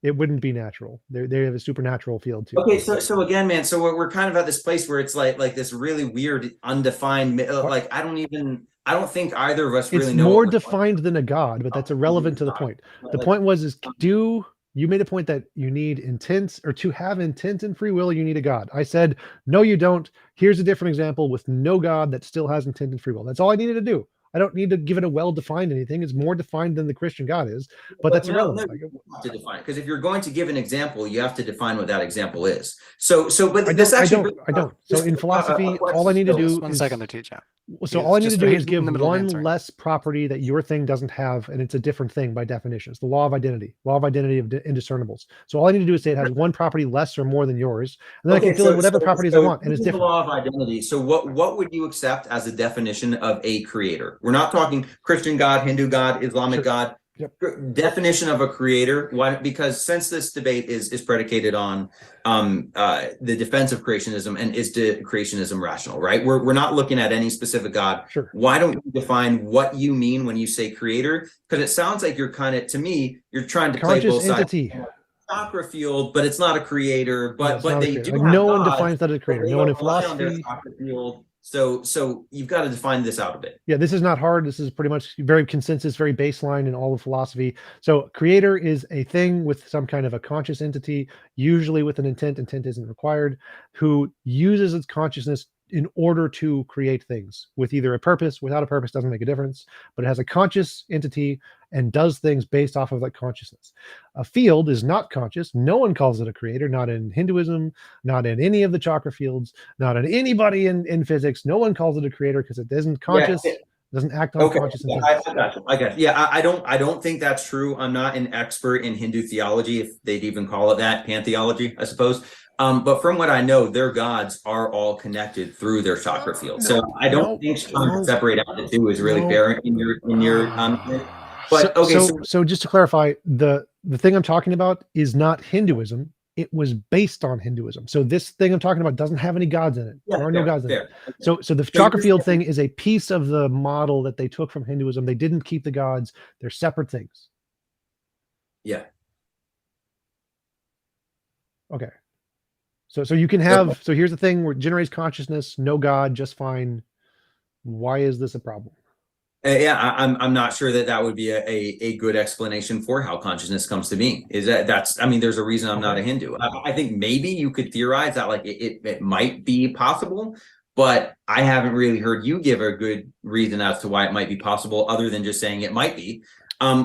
it wouldn't be natural. They have a supernatural field too. Okay, so again, man, so we're kind of at this place where it's like this really weird, undefined, like I don't think either of us It's really know more what we're defined than a god, but that's irrelevant to the point. The point was you made a point that you need intent, or to have intent and free will, you need a god. I said, no, you don't. Here's a different example with no god that still has intent and free will. That's all I needed to do. I don't need to give it a well-defined anything. It's more defined than the Christian God is, but that's irrelevant. No, you have to define it, because if you're going to give an example, you have to define what that example is. But I this don't. actually I don't. So in philosophy, all I need to do One is second there, TJump. so all I need to Just do right is in give the middle of one answering. less property that your thing doesn't have, and it's a different thing by definition. It's the law of identity of indiscernibles. So all I need to do is say it has one property less or more than yours, and then I can fill in whatever properties I want, and it's using the different. law of identity. So what would you accept as a definition of a creator? We're not talking Christian God, Hindu God, Islamic Sure. God. Yep. Definition of a creator. Why? Because since this debate is predicated on the defense of creationism, and is creationism rational, right? We're not looking at any specific God. Sure. Why don't you define what you mean when you say creator? Because it sounds like you're kind of, to me, you're trying to play both Entity. sides. Chakra field, but it's not a creator. But they do like have no one gods, defines that as a creator. they No one in don't rely on their philosophy. chakra field. So you've got to define this out a bit. Yeah, this is not hard. This is pretty much very consensus, very baseline in all of philosophy. So creator is a thing with some kind of a conscious entity, usually with an intent. Intent isn't required, who uses its consciousness in order to create things with either a purpose. Without a purpose doesn't make a difference, but it has a conscious entity and does things based off of that consciousness. A field is not conscious. No one calls it a creator, not in Hinduism, not in any of the chakra fields, not in anybody in physics. No one calls it a creator because it isn't conscious. Yeah. Doesn't act on conscious intent. I got you. Yeah, I don't think that's true. I'm not an expert in Hindu theology, if they'd even call it that, pantheology, I suppose. But from what I know, their gods are all connected through their chakra field. So I don't think trying to separate out the two is really fair in your but okay. So just to clarify, the thing I'm talking about is not Hinduism. It was based on Hinduism. So this thing I'm talking about doesn't have any gods in it. Yeah, there are no gods in it. So the chakra field thing is a piece of the model that they took from Hinduism. They didn't keep the gods. They're separate things. Yeah. Okay. So you can have, so here's the thing where it generates consciousness, no God, just fine. Why is this a problem? Yeah, I'm not sure that would be a good explanation for how consciousness comes to being. I mean, there's a reason I'm not a Hindu. I think maybe you could theorize that like it might be possible, but I haven't really heard you give a good reason as to why it might be possible, other than just saying it might be.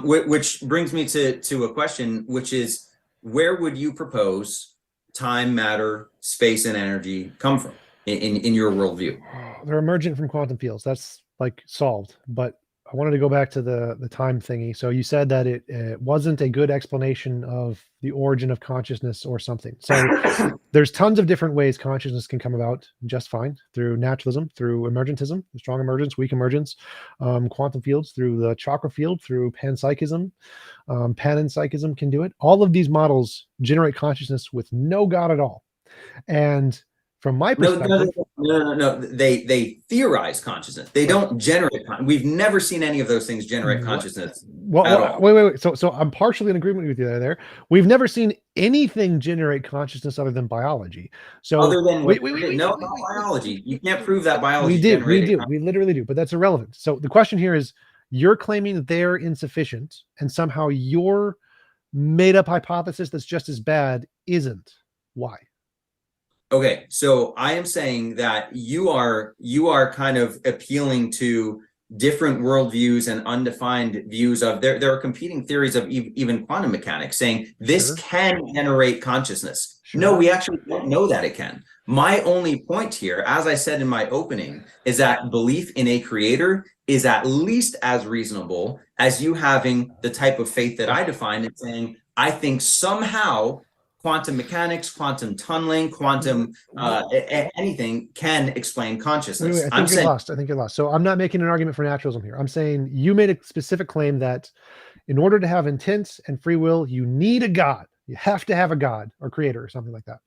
Which brings me to a question, which is, where would you propose time, matter, space, and energy come from in your worldview? They're emergent from quantum fields. That's like solved. But I wanted to go back to the time thingy. So you said that it wasn't a good explanation of the origin of consciousness or something. So there's tons of different ways consciousness can come about just fine, through naturalism, through emergentism, strong emergence, weak emergence, quantum fields, through the chakra field, through panpsychism. Panpsychism can do it. All of these models generate consciousness with no God at all. And from my perspective, no. They theorize consciousness. They don't generate. We've never seen any of those things generate consciousness. Wait. So I'm partially in agreement with you there. We've never seen anything generate consciousness other than biology. So other than biology, you can't prove that biology. We do. We literally do. But that's irrelevant. So the question here is, you're claiming that they're insufficient, and somehow your made-up hypothesis that's just as bad isn't. Why? Okay, so I am saying that you are kind of appealing to different worldviews and undefined views of there are competing theories of even quantum mechanics saying this can generate consciousness. No, we actually don't know that it can. My only point here, as I said in my opening, is that belief in a creator is at least as reasonable as you having the type of faith that I defined and saying, I think somehow quantum mechanics, quantum tunneling, quantum anything can explain consciousness. I think you're lost. So I'm not making an argument for naturalism here. I'm saying you made a specific claim that in order to have intent and free will, you need a God. You have to have a God or creator or something like that.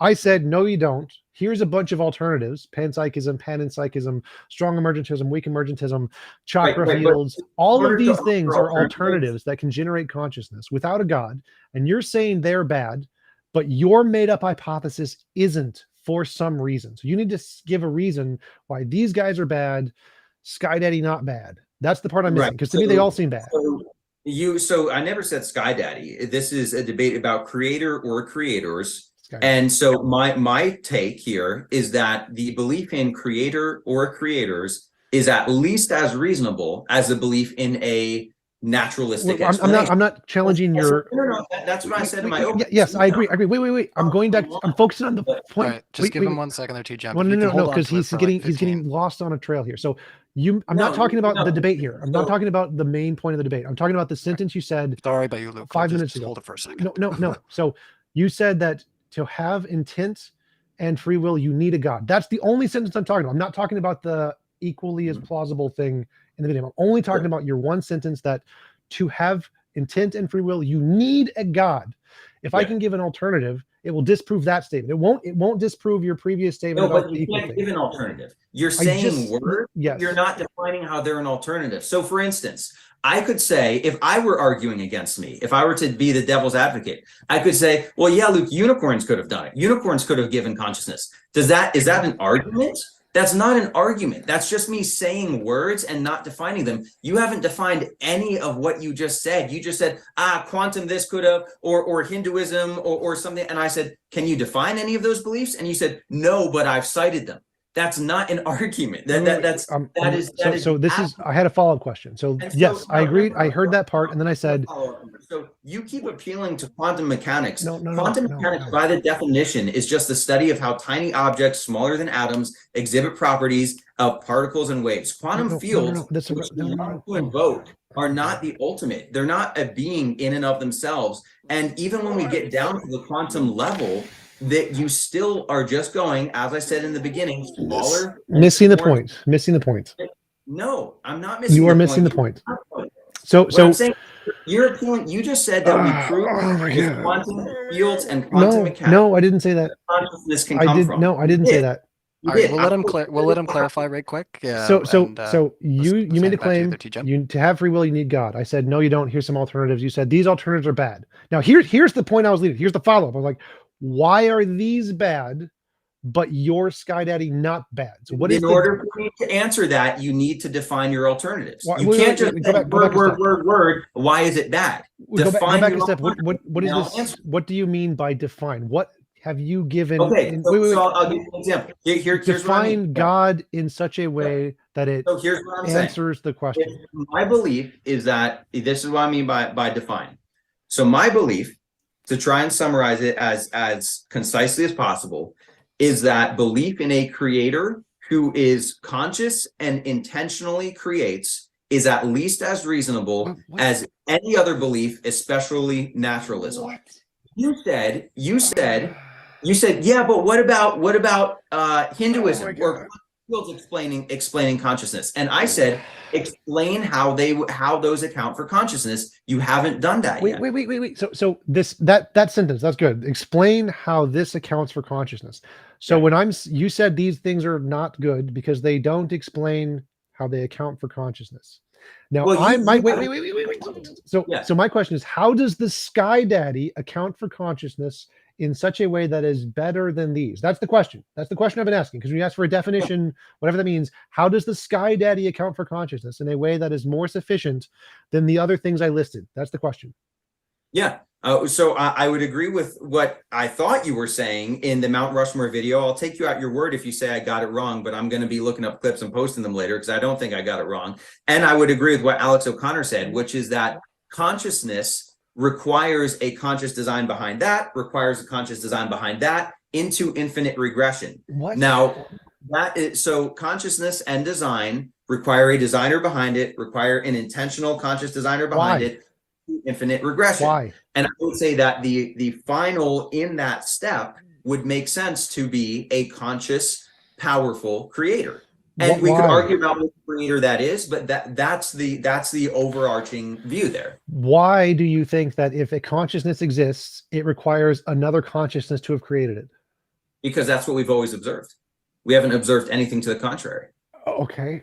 I said, no, you don't. Here's a bunch of alternatives: panpsychism, panenpsychism, strong emergentism, weak emergentism, chakra fields. All of these things are alternatives that can generate consciousness without a God. And you're saying they're bad, but your made up hypothesis isn't for some reason. So you need to give a reason why these guys are bad, Sky Daddy not bad. That's the part I'm missing, because to me, they all seem bad. So I never said Sky Daddy. This is a debate about creator or creators. And so my take here is that the belief in creator or creators is at least as reasonable as the belief in a naturalistic explanation. I'm not challenging your. No, that's what I said in my opening. Yes, I agree. Wait. I'm going back. I'm focusing on the point. All right, just give him 1 second there, TJump. No, because he's getting lost on a trail here. So I'm not talking about the debate here. I'm not talking about the main point of the debate. I'm talking about the sentence you said. Sorry about you, Luke. 5 minutes ago. Hold it for a second. No. So you said that to have intent and free will, you need a God. That's the only sentence I'm talking about. I'm not talking about the equally as plausible thing in the video. I'm only talking about your one sentence that to have intent and free will, you need a God. If I can give an alternative, it will disprove that statement. It won't disprove your previous statement. No, but you can't give an alternative. You're saying words. Yes. You're not defining how they're an alternative. So for instance, I could say, if I were arguing against me, if I were to be the devil's advocate, I could say, well, yeah, Luke, unicorns could have done it. Unicorns could have given consciousness. Is that an argument? That's not an argument. That's just me saying words and not defining them. You haven't defined any of what you just said. You just said, quantum this could have, or Hinduism or something. And I said, can you define any of those beliefs? And you said, no, but I've cited them. That's not an argument. I had a follow-up question. Yes, I agreed. I heard that part. And then I said, so you keep appealing to quantum mechanics. Quantum mechanics, by the definition, is just the study of how tiny objects smaller than atoms exhibit properties of particles and waves. Quantum fields, which you want to invoke, are not the ultimate. They're not a being in and of themselves. And even when we get down to the quantum level, that you still are just going, as I said in the beginning, smaller. Missing the point. No, I'm not missing. You are missing the point. So I'm saying, you're appealing. You just said that we prove quantum fields and quantum mechanics. No, I didn't say that. Consciousness can come from. No, I didn't say that. All right, we'll let him clarify right quick. Yeah. So you made a claim. To have free will, you need God. I said no, you don't. Here's some alternatives. You said these alternatives are bad. Now here's the point I was leading. Here's the follow-up. I was like, why are these bad, but your Sky Daddy not bad? So what is in order for me to answer that, you need to define your alternatives. You can't just word. Why is it bad? Define a step. What is this? What do you mean by define? What have you given? Okay, I'll give you an example. Here's define God in such a way that it answers the question. My belief is that this is what I mean by define. So my belief, to try and summarize it as concisely as possible, is that belief in a creator who is conscious and intentionally creates is at least as reasonable as any other belief, especially naturalism. What? You said, yeah, but what about Hinduism or fields explaining consciousness? And I said, explain how those account for consciousness. You haven't done that yet. Wait. So that sentence, that's good. Explain how this accounts for consciousness. So you said these things are not good because they don't explain how they account for consciousness. Now wait. So my question is, how does the Sky Daddy account for consciousness in such a way that is better than these? That's the question. That's the question I've been asking. Because when you ask for a definition, whatever that means, how does the Sky Daddy account for consciousness in a way that is more sufficient than the other things I listed? That's the question. Yeah. So I would agree with what I thought you were saying in the Mount Rushmore video. I'll take you at your word if you say I got it wrong, but I'm going to be looking up clips and posting them later because I don't think I got it wrong. And I would agree with what Alex O'Connor said, which is that consciousness requires a conscious design behind that, requires a conscious design behind that into infinite regression. What? Now, so consciousness and design require a designer behind it, require an intentional conscious designer behind it. Infinite regression. Why? And I would say that the final in that step would make sense to be a conscious, powerful creator. And we could argue about what creator that is, but that's the overarching view there. Why do you think that if a consciousness exists, it requires another consciousness to have created it? Because that's what we've always observed. We haven't observed anything to the contrary. Okay.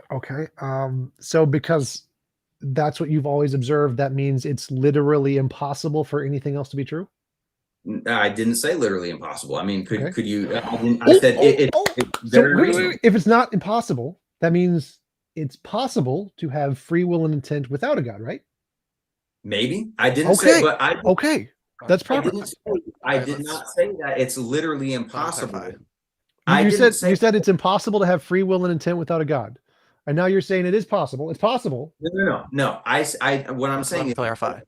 So because that's what you've always observed, that means it's literally impossible for anything else to be true? I didn't say literally impossible. I mean, could you? I said it's very reasonable. If it's not impossible, that means it's possible to have free will and intent without a God, right? Maybe I didn't say, but that's proper. I did not say that it's literally impossible. You said it's impossible to have free will and intent without a God. And now you're saying it is possible. It's possible. No. What I'm saying is clarify.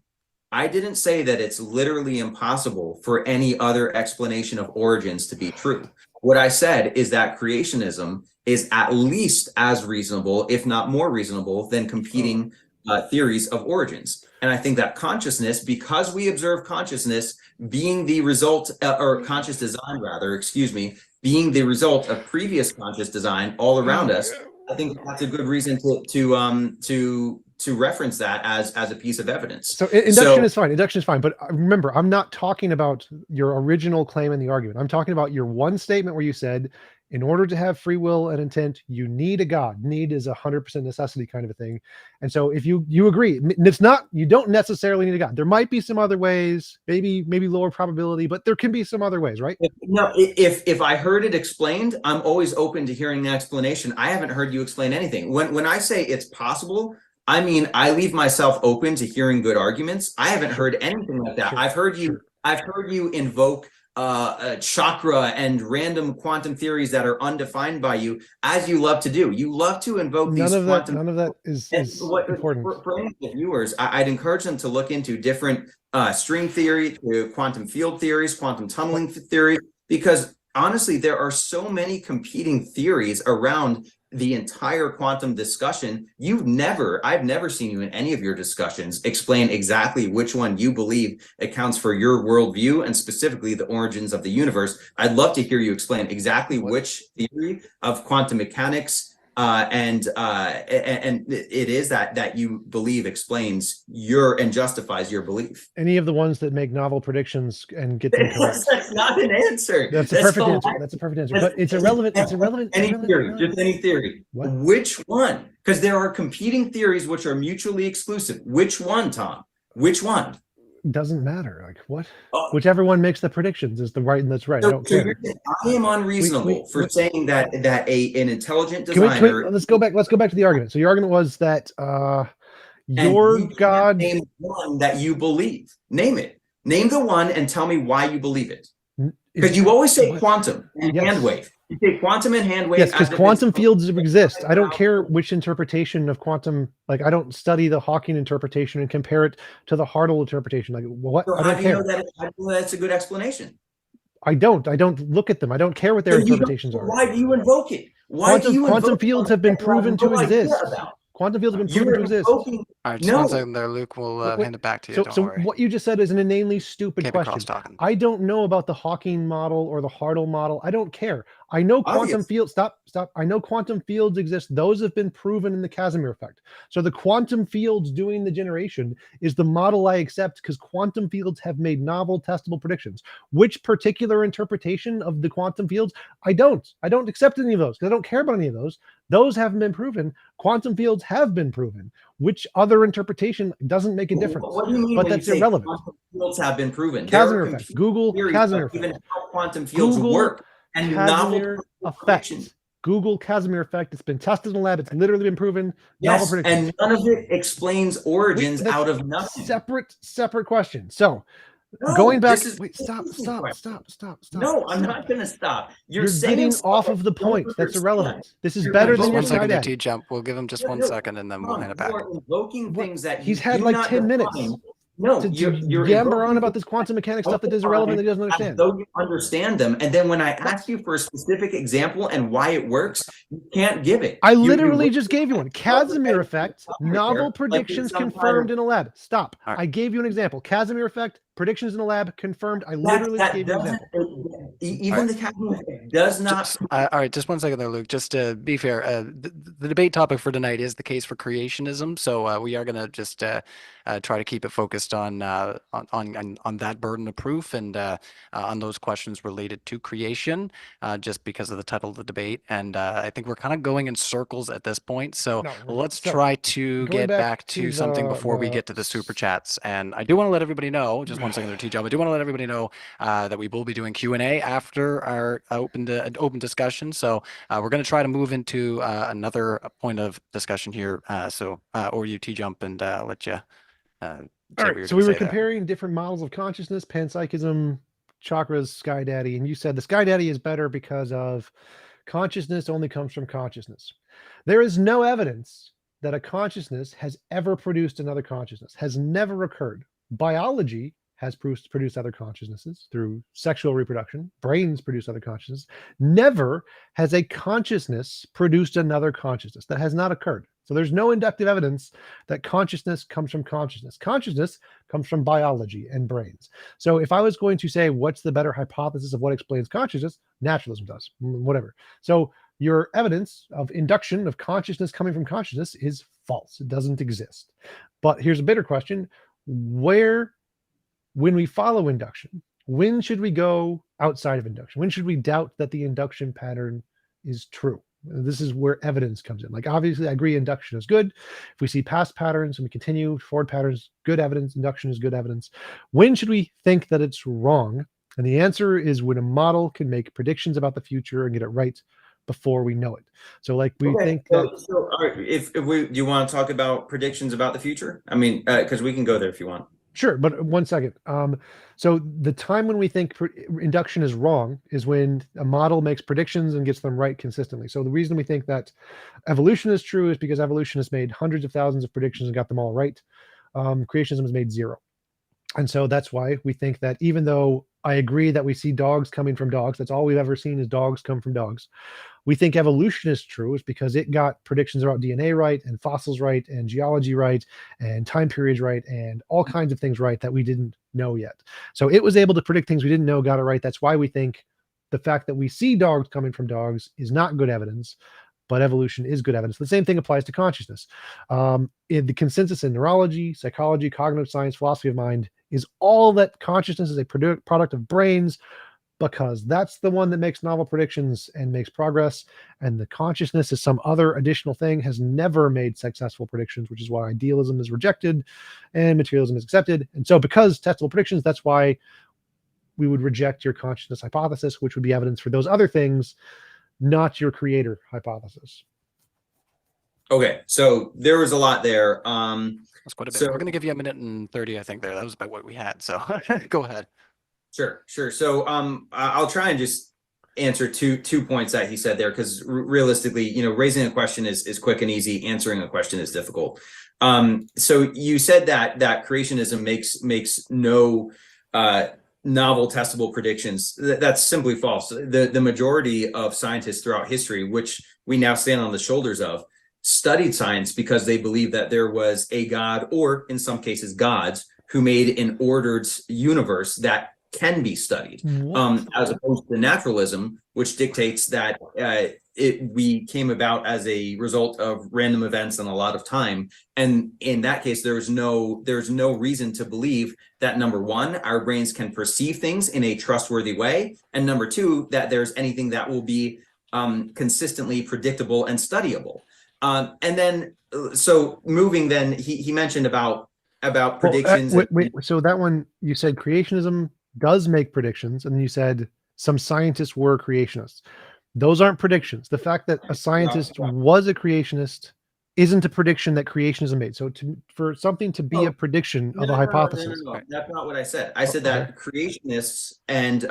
I didn't say that it's literally impossible for any other explanation of origins to be true. What I said is that creationism is at least as reasonable, if not more reasonable, than competing theories of origins. And I think that consciousness, because we observe consciousness being the result, or conscious design rather, excuse me, being the result of previous conscious design all around us, I think that's a good reason to reference that as a piece of evidence. So induction is fine. Induction is fine. But remember, I'm not talking about your original claim in the argument. I'm talking about your one statement where you said, in order to have free will and intent, you need a God. Need is 100% necessity kind of a thing. And so if you agree, it's not, you don't necessarily need a God. There might be some other ways, maybe lower probability, but there can be some other ways, right? No, if I heard it explained, I'm always open to hearing the explanation. I haven't heard you explain anything. When I say it's possible, I mean, I leave myself open to hearing good arguments. I haven't heard anything like that. I've heard you invoke chakra and random quantum theories that are undefined by you, as you love to do. You love to invoke these quantum. None of that is important. For any of the viewers, I'd encourage them to look into different string theory, quantum field theories, quantum tunneling theory, because honestly, there are so many competing theories around the entire quantum discussion. I've never seen you in any of your discussions explain exactly which one you believe accounts for your worldview and specifically the origins of the universe. I'd love to hear you explain exactly which theory of quantum mechanics and it is that you believe explains and justifies your belief. Any of the ones that make novel predictions and get them correct. That's not an answer. That's a perfect answer. That's a perfect answer. But it's irrelevant. It's irrelevant. Just any theory. What? Which one? Because there are competing theories which are mutually exclusive. Which one, Tom? Which one? Doesn't matter. Like what? Whichever one makes the predictions is the right and that's right. I don't care. I am unreasonable for saying that an intelligent designer. Let's go back to the argument. So your argument was that your God. Name one that you believe. Name it. Name the one and tell me why you believe it. Because you always say quantum and hand wave. You say quantum and hand wave. Yes, because quantum fields exist. I don't care which interpretation of quantum. Like I don't study the Hawking interpretation and compare it to the Hartle interpretation. Like what? So I don't care. How do you know that's a good explanation? I don't look at them. I don't care what their interpretations are. Why do you invoke it? Quantum fields have been proven to exist. Quantum fields have been proven to exist. All right, just 1 second there, Luke. We'll hand it back to you. So what you just said is an inanely stupid question. I don't know about the Hawking model or the Hartle model. I don't care. I know quantum fields. Stop. I know quantum fields exist. Those have been proven in the Casimir effect. So the quantum fields doing the generation is the model I accept because quantum fields have made novel, testable predictions. Which particular interpretation of the quantum fields? I don't accept any of those because I don't care about any of those. Those haven't been proven. Quantum fields have been proven. Which other interpretation doesn't make a difference? What do you mean? But that's irrelevant. Quantum fields have been proven. Casimir effect. Google Casimir effect. Even how quantum fields work and Casimir effect. Google Casimir effect. It's been tested in the lab. It's literally been proven. Novel Yes, predictions. and none of it explains origins That's out of nothing. Separate question. So No, going back, this is wait, an stop. easy question. Stop. No, I'm stop. not going to stop. You're You're saying getting stuff off I of the don't point. That's understand. irrelevant. This is You're better Just than your one invoking- second there, Sky Daddy. T-Jump. We'll give him just No, one no, second and then we'll Tom, hand it you back. are invoking What? things that He's you had do like not 10 minutes define. No, to you're yammer on invoking about this things quantum mechanics that stuff that you is irrelevant that define he doesn't as understand. though you understand them, and then when I ask you for a specific example and why it works, you can't give it. I You literally just gave you one. Casimir effect, novel like predictions some kind confirmed of- in a lab. Stop. All right. I gave you an example. Casimir effect, predictions in a lab confirmed. I literally just that gave you an doesn't example. even the Casimir effect does not. All right, just one second there, Luke. Just to be fair, the debate topic for tonight is the case for creationism. So we are going to just try to keep it focused on that burden of proof and on those questions related to creation, just because of the title of the debate. And I think we're kind of going in circles at this point. So No, let's so, try to going get back back to to something the- before we the- get to the super chats. And I do want to let everybody know, just one second there, T-Job. I do want to let everybody know that we will be doing Q&A after our open discussion. So we're going to try to move into another point of discussion here. Or you T-Jump and let you All say what right. you're So we gonna were say there. comparing different models of consciousness, panpsychism, chakras, Sky Daddy, and you said the Sky Daddy is better because of consciousness only comes from consciousness. There is no evidence that a consciousness has ever produced another consciousness, has never occurred. Biology has produced other consciousnesses through sexual reproduction. Brains produce other consciousness. Never has a consciousness produced another consciousness. That has not occurred. So there's no inductive evidence that consciousness comes from consciousness. Consciousness comes from biology and brains. So if I was going to say what's the better hypothesis of what explains consciousness, naturalism does, whatever. So your evidence of induction of consciousness coming from consciousness is false. It doesn't exist. But here's a better question. When we follow induction, when should we go outside of induction? When should we doubt that the induction pattern is true? This is where evidence comes in. Like, obviously, I agree induction is good. If we see past patterns and we continue forward patterns, good evidence. Induction is good evidence. When should we think that it's wrong? And the answer is when a model can make predictions about the future and get it right before we know it. So like we think that. So all right, if we do you want to talk about predictions about the future? I mean, because we can go there if you want. Sure, but one second. So the time when we think induction is wrong is when a model makes predictions and gets them right consistently. So the reason we think that evolution is true is because evolution has made hundreds of thousands of predictions and got them all right. Creationism has made zero. And so that's why we think that even though I agree that we see dogs coming from dogs, that's all we've ever seen is dogs come from dogs. We think evolution is true is because it got predictions about DNA right and fossils right and geology right and time periods right and all kinds of things right that we didn't know yet. So it was able to predict things we didn't know, got it right. That's why we think the fact that we see dogs coming from dogs is not good evidence, but evolution is good evidence. The same thing applies to consciousness. In the consensus in neurology, psychology, cognitive science, philosophy of mind is all that consciousness is a product of brains, because that's the one that makes novel predictions and makes progress. And the consciousness is some other additional thing, has never made successful predictions, which is why idealism is rejected and materialism is accepted. And so because testable predictions, that's why we would reject your consciousness hypothesis, which would be evidence for those other things, not your creator hypothesis. Okay, so there was a lot there. That's quite a bit. We're going to give you a minute and 30, I think there. That was about what we had. So go ahead. Sure. So I'll try and just answer two points that he said there, because realistically, raising a question is quick and easy. Answering a question is difficult. So you said that creationism makes no novel testable predictions. That's simply false. The majority of scientists throughout history, which we now stand on the shoulders of, studied science because they believed that there was a God, or in some cases gods, who made an ordered universe that can be studied, as opposed to naturalism, which dictates that we came about as a result of random events and a lot of time. And in that case, there's no reason to believe that, number one, our brains can perceive things in a trustworthy way, and number two, that there's anything that will be consistently predictable and studyable. And then, so moving, then he mentioned about predictions. Wait, so that one, you said creationism does make predictions, and then you said some scientists were creationists. Those aren't predictions. The fact that a scientist was a creationist isn't a prediction that creationism made. So for something to be a prediction of a hypothesis. No. That's not what I said. I said Okay. that creationists and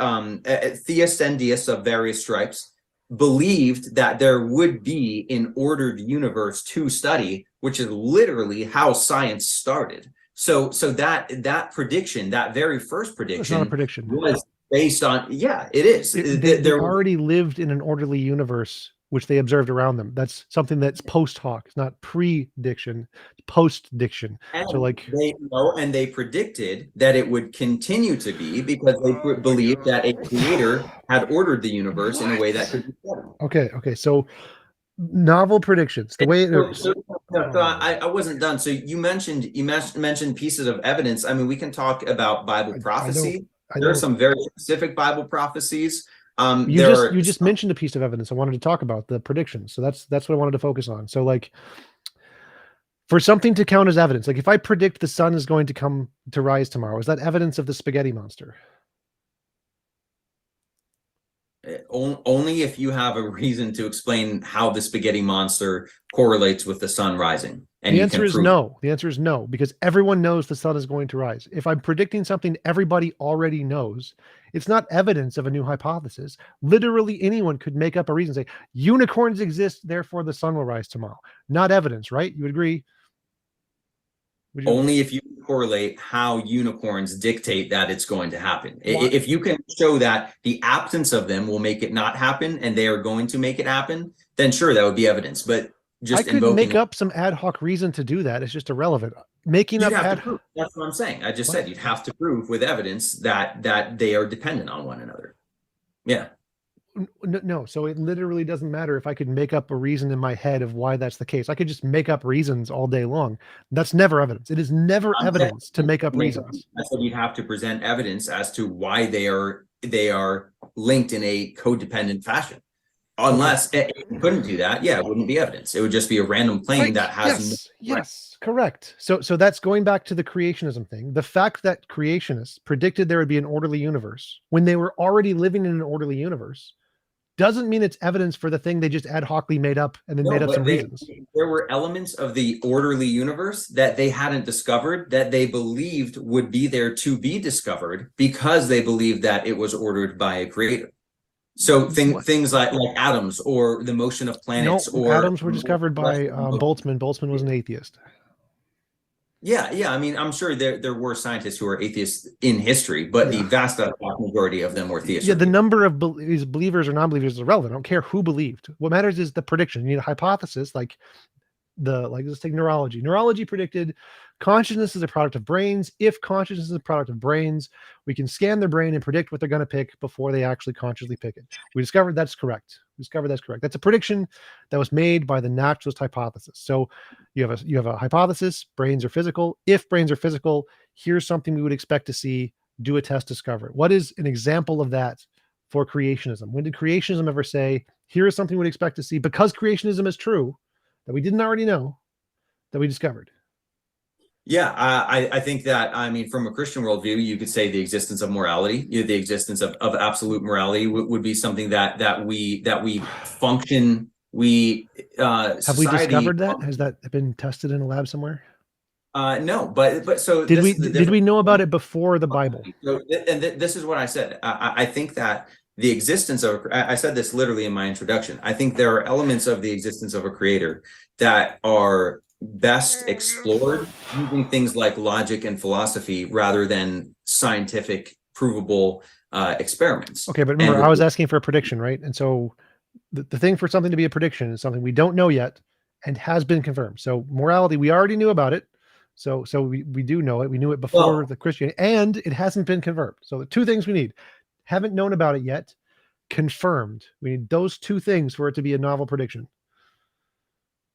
theists and deists of various stripes believed that there would be an ordered universe to study, which is literally how science started. So that prediction, that very first It's prediction, not a prediction. was based on, yeah, it is. They already lived in an orderly universe, which they observed around them. That's something that's post hoc. It's not prediction, post-diction. So like they know, and they predicted that it would continue to be because they believed that a creator had ordered the universe in a way that could be better. Okay. So novel predictions. The way I wasn't done. So you mentioned pieces of evidence. I mean, we can talk about Bible prophecy. There are some very specific Bible prophecies. You just mentioned a piece of evidence I wanted to talk about, the predictions. So that's what I wanted to focus on. So like for something to count as evidence, like if I predict the sun is going to rise tomorrow, is that evidence of the spaghetti monster? Only if you have a reason to explain how the spaghetti monster correlates with the sun rising. And the answer is no. The answer is no, because everyone knows the sun is going to rise. If I'm predicting something everybody already knows, it's not evidence of a new hypothesis. Literally anyone could make up a reason, say unicorns exist, therefore the sun will rise tomorrow. Not evidence, right? You would agree? Only if you correlate how unicorns dictate that it's going to happen. If you can show that the absence of them will make it not happen and they are going to make it happen, then sure, that would be evidence. But just I could make up some ad hoc reason to do that. It's just irrelevant. Making up ad hoc. That's what I'm saying. I just said you'd have to prove with evidence that they are dependent on one another. Yeah. No, so it literally doesn't matter if I could make up a reason in my head of why that's the case. I could just make up reasons all day long. That's never evidence. It is never evidence to make up reasons. I said you'd have to present evidence as to why they are linked in a codependent fashion. Unless if you couldn't do that, yeah, it wouldn't be evidence. It would just be a random claim that has yes, correct. So that's going back to the creationism thing. The fact that creationists predicted there would be an orderly universe when they were already living in an orderly universe doesn't mean it's evidence for the thing they just ad hocly made up and then made up some reasons. There were elements of the orderly universe that they hadn't discovered that they believed would be there to be discovered because they believed that it was ordered by a creator. So things like atoms or the motion of planets. No, atoms were discovered by Boltzmann. Boltzmann was an atheist. Yeah. I mean, I'm sure there were scientists who were atheists in history, but the vast majority of them were theists. Yeah, the number of believers or non-believers is irrelevant. I don't care who believed. What matters is the prediction. You need a hypothesis, like let's take neurology. Neurology predicted consciousness is a product of brains. If consciousness is a product of brains, we can scan their brain and predict what they're going to pick before they actually consciously pick it. We discovered that's correct. That's a prediction that was made by the naturalist hypothesis. So you have a hypothesis, brains are physical. If brains are physical, here's something we would expect to see. Do a test, discover it. What is an example of that for creationism? When did creationism ever say, here is something we'd expect to see because creationism is true that we didn't already know that we discovered? Yeah, I think that, I mean, from a Christian worldview, you could say the existence of morality, the existence of absolute morality would be something that we function. Have we discovered that? Has that been tested in a lab somewhere? No, but so did we know about it before the Bible? So, and this is what I said. I think that the existence of, I said this literally in my introduction. I think there are elements of the existence of a creator that are best explored using things like logic and philosophy rather than scientific provable experiments. Okay, but remember, I was asking for a prediction, right? And so the thing for something to be a prediction is something we don't know yet and has been confirmed. So morality, we already knew about it. So we do know it. We knew it before the Christianity, and it hasn't been confirmed. So the two things we need: haven't known about it yet, confirmed. We need those two things for it to be a novel prediction.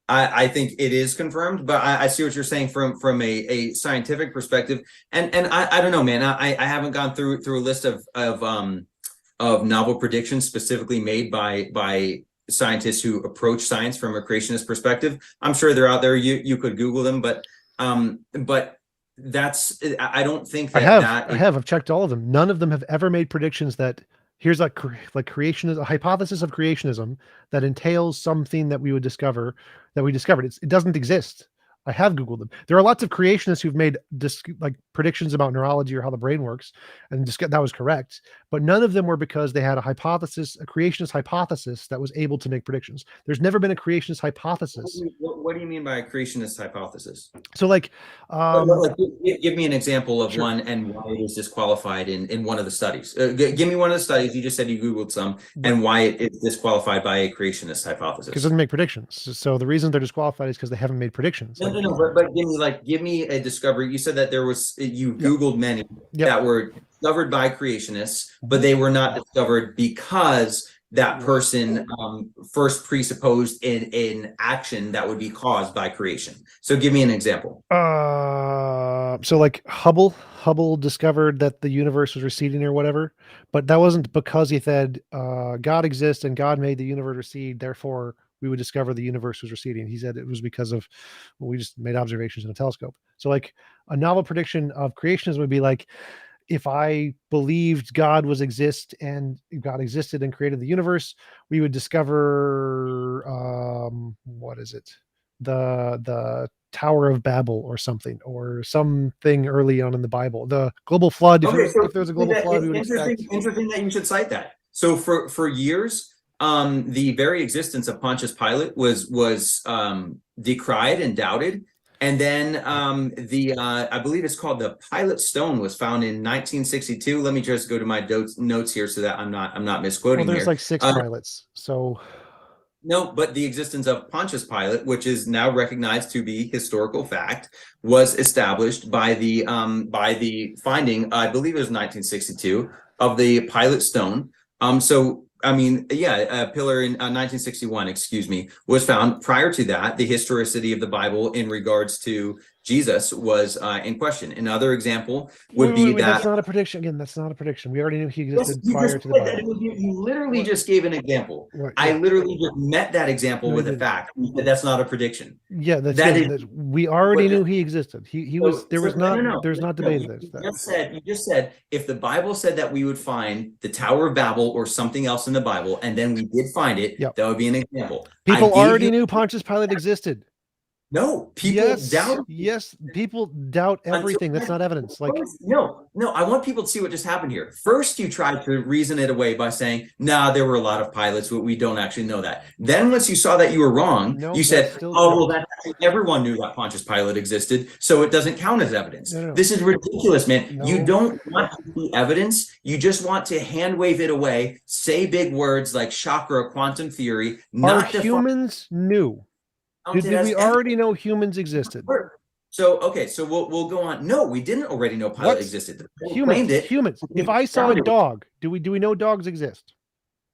I think it is confirmed, but I see what you're saying from a scientific perspective, and I don't know, man. I haven't gone through a list of novel predictions specifically made by scientists who approach science from a creationist perspective. I'm sure they're out there. You could Google them, but that's, I don't think that I've checked all of them. None of them have ever made predictions that here's like creation is a hypothesis of creationism that entails something that we would discover that we discovered. It doesn't exist. I have Googled them. There are lots of creationists who've made like predictions about neurology or how the brain works, and that was correct. But none of them were because they had a hypothesis, a creationist hypothesis that was able to make predictions. There's never been a creationist hypothesis. What do you mean by a creationist hypothesis? So like, give me an example of Sure. one and why it is disqualified in one of the studies. Give me one of the studies. You just said you Googled some, and why it is disqualified by a creationist hypothesis. Because it doesn't make predictions. So the reason they're disqualified is because they haven't made predictions. No, but give me a discovery. You said that you Googled many that were discovered by creationists, but they were not discovered because that person first presupposed an action that would be caused by creation. So give me an example. So like Hubble discovered that the universe was receding or whatever, but that wasn't because he said God exists and God made the universe recede, therefore we would discover the universe was receding. He said it was because of, well, we just made observations in a telescope. So like a novel prediction of creationism would be like, if I believed God existed and created the universe, we would discover what is it? The Tower of Babel or something, or something early on in the Bible. The global flood. If there's a global flood, we would expect. Interesting that you should cite that. So for years, the very existence of Pontius Pilate was decried and doubted. And then I believe it's called the Pilate Stone was found in 1962. Let me just go to my notes here so that I'm not misquoting. Well, there's here. like 6 Pilates. So no, but the existence of Pontius Pilate, which is now recognized to be historical fact, was established by the finding, I believe it was 1962, of the Pilate Stone. So I mean, a pillar in 1961, excuse me, was found. Prior to that, the historicity of the Bible in regards to Jesus was in question. Another example would be that that's not a prediction. Again, that's not a prediction. We already knew he existed prior to the Bible. You literally just gave an example. Right, I literally just met that example with a fact. You said that's not a prediction. Yeah, we already knew he existed. There's not debate this. You just said if the Bible said that we would find the Tower of Babel or something else in the Bible, and then we did find it, that would be an example. People already knew Pontius Pilate existed. No, people doubt. Yes, people doubt everything. That's not evidence. Like no, I want people to see what just happened here. First, you tried to reason it away by saying, "Nah, there were a lot of Pilates, but we don't actually know that." Then, once you saw that you were wrong, you said, "Oh, well, everyone knew that Pontius Pilate existed, so it doesn't count as evidence." No. This is ridiculous, man. No. You don't want to see evidence. You just want to hand wave it away, say big words like chakra, quantum theory. Humans new. Did we already know humans existed? So we'll go on. No, we didn't already know Pilate existed. Humans. If I saw a dog, do we know dogs exist?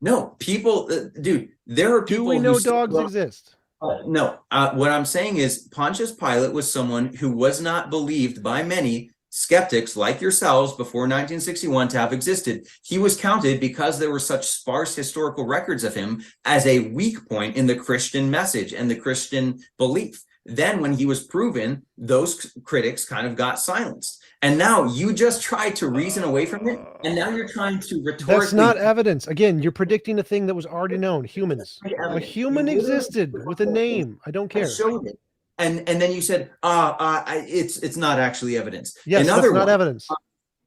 No, people, dude. There are people. Do we know dogs exist? No. What I'm saying is Pontius Pilate was someone who was not believed by many skeptics like yourselves before 1961 to have existed. He was counted because there were such sparse historical records of him as a weak point in the Christian message and the Christian belief. Then when he was proven, those critics kind of got silenced. And now you just tried to reason away from it, and now you're trying to rhetorically... That's not evidence. Again, you're predicting a thing that was already known. Humans. A human existed with a name. I don't care. I showed it. And then you said, it's not actually evidence. Yes, that's not evidence.